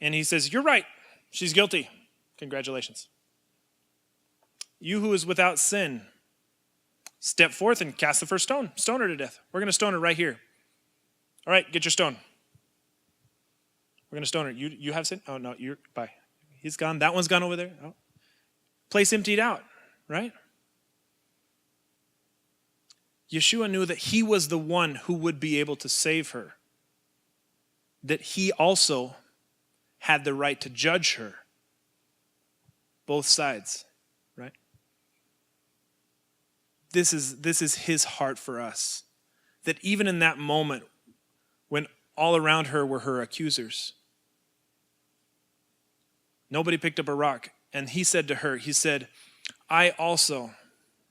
And he says, "You're right. She's guilty. Congratulations. You who is without sin, step forth and cast the first stone. Stone her to death. We're going to stone her right here." All right, get your stone. We're going to stone her. You have sin? Oh, no, bye. He's gone. That one's gone over there. Oh. Place emptied out, right? Yeshua knew that he was the one who would be able to save her. That he also had the right to judge her. Both sides, right? This is his heart for us. That even in that moment, when all around her were her accusers, nobody picked up a rock. And he said to her, he said, I also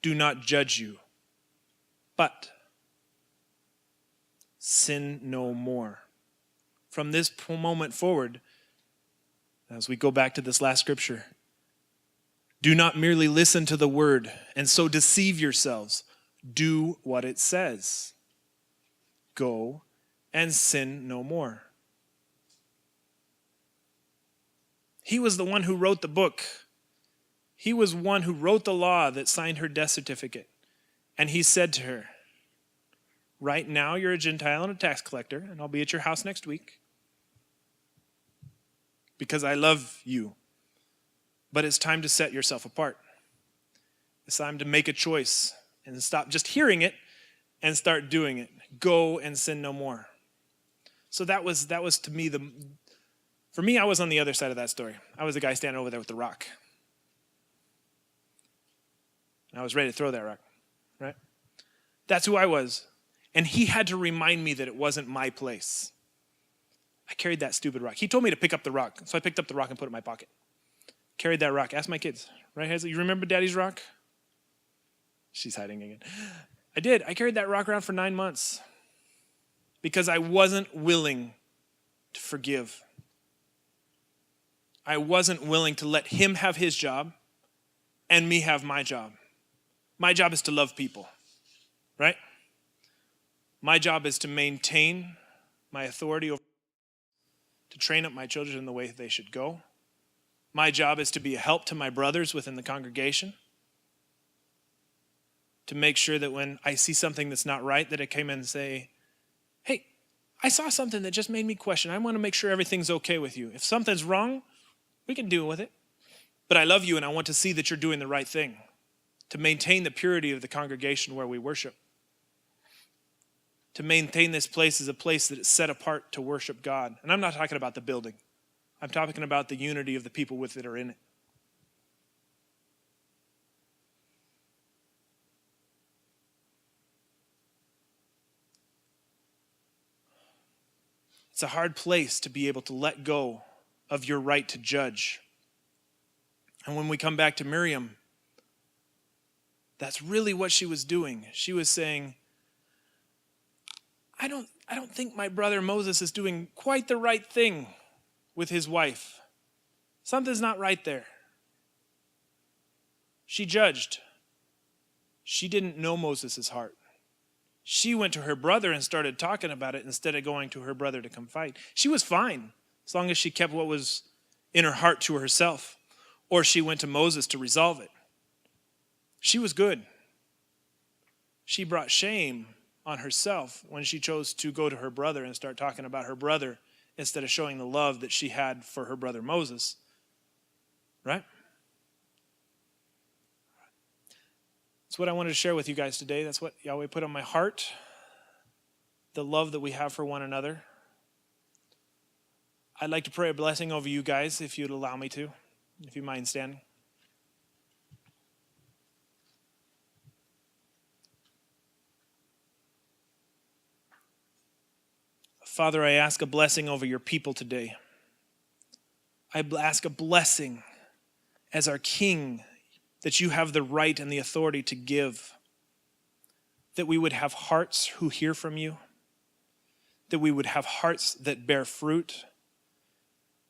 do not judge you, but sin no more. From this moment forward, as we go back to this last scripture, do not merely listen to the word and so deceive yourselves. Do what it says. Go and sin no more. He was the one who wrote the book. He was one who wrote the law that signed her death certificate. And he said to her, right now you're a Gentile and a tax collector, and I'll be at your house next week because I love you. But it's time to set yourself apart. It's time to make a choice and stop just hearing it and start doing it. Go and sin no more. So that was to me for me, I was on the other side of that story. I was the guy standing over there with the rock. And I was ready to throw that rock, right? That's who I was. And he had to remind me that it wasn't my place. I carried that stupid rock. He told me to pick up the rock. So I picked up the rock and put it in my pocket. Carried that rock. Ask my kids, right, Hazel? You remember Daddy's rock? She's hiding again. I did. I carried that rock around for 9 months because I wasn't willing to forgive. I wasn't willing to let him have his job and me have my job. My job is to love people, right? My job is to maintain my authority over, to train up my children in the way they should go. My job is to be a help to my brothers within the congregation, to make sure that when I see something that's not right, that I came in and say, hey, I saw something that just made me question. I want to make sure everything's okay with you. If something's wrong, we can deal with it. But I love you and I want to see that you're doing the right thing, to maintain the purity of the congregation where we worship, to maintain this place as a place that is set apart to worship God. And I'm not talking about the building. I'm talking about the unity of the people with that are in it. It's a hard place to be able to let go of your right to judge. And when we come back to Miriam, that's really what she was doing. She was saying, I don't think my brother Moses is doing quite the right thing with his wife. Something's not right there. She judged. She didn't know Moses' heart. She went to her brother and started talking about it instead of going to her brother to come fight. She was fine as long as she kept what was in her heart to herself, or she went to Moses to resolve it. She was good. She brought shame on herself when she chose to go to her brother and start talking about her brother instead of showing the love that she had for her brother Moses. Right? That's what I wanted to share with you guys today. That's what Yahweh put on my heart. The love that we have for one another. I'd like to pray a blessing over you guys, if you'd allow me to, if you mind standing. Father, I ask a blessing over your people today. I ask a blessing as our King that you have the right and the authority to give. That we would have hearts who hear from you. That we would have hearts that bear fruit.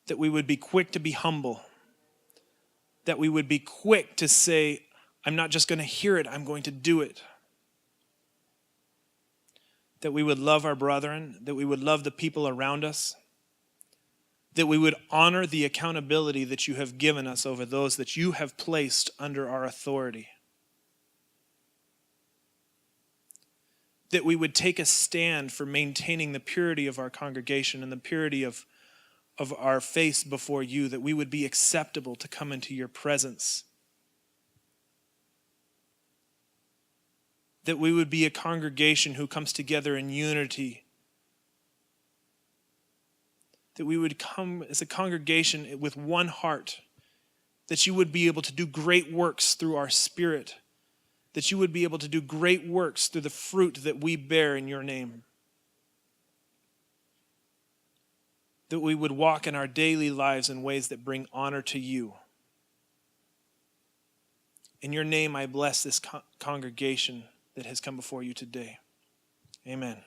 That we would be quick to be humble. That we would be quick to say, I'm not just going to hear it, I'm going to do it. That we would love our brethren, that we would love the people around us, that we would honor the accountability that you have given us over those that you have placed under our authority. that we would take a stand for maintaining the purity of our congregation and the purity of our face before you, that we would be acceptable to come into your presence. That we would be a congregation who comes together in unity. That we would come as a congregation with one heart. That you would be able to do great works through our spirit. That you would be able to do great works through the fruit that we bear in your name. That we would walk in our daily lives in ways that bring honor to you. In your name, I bless this congregation that has come before you today. Amen.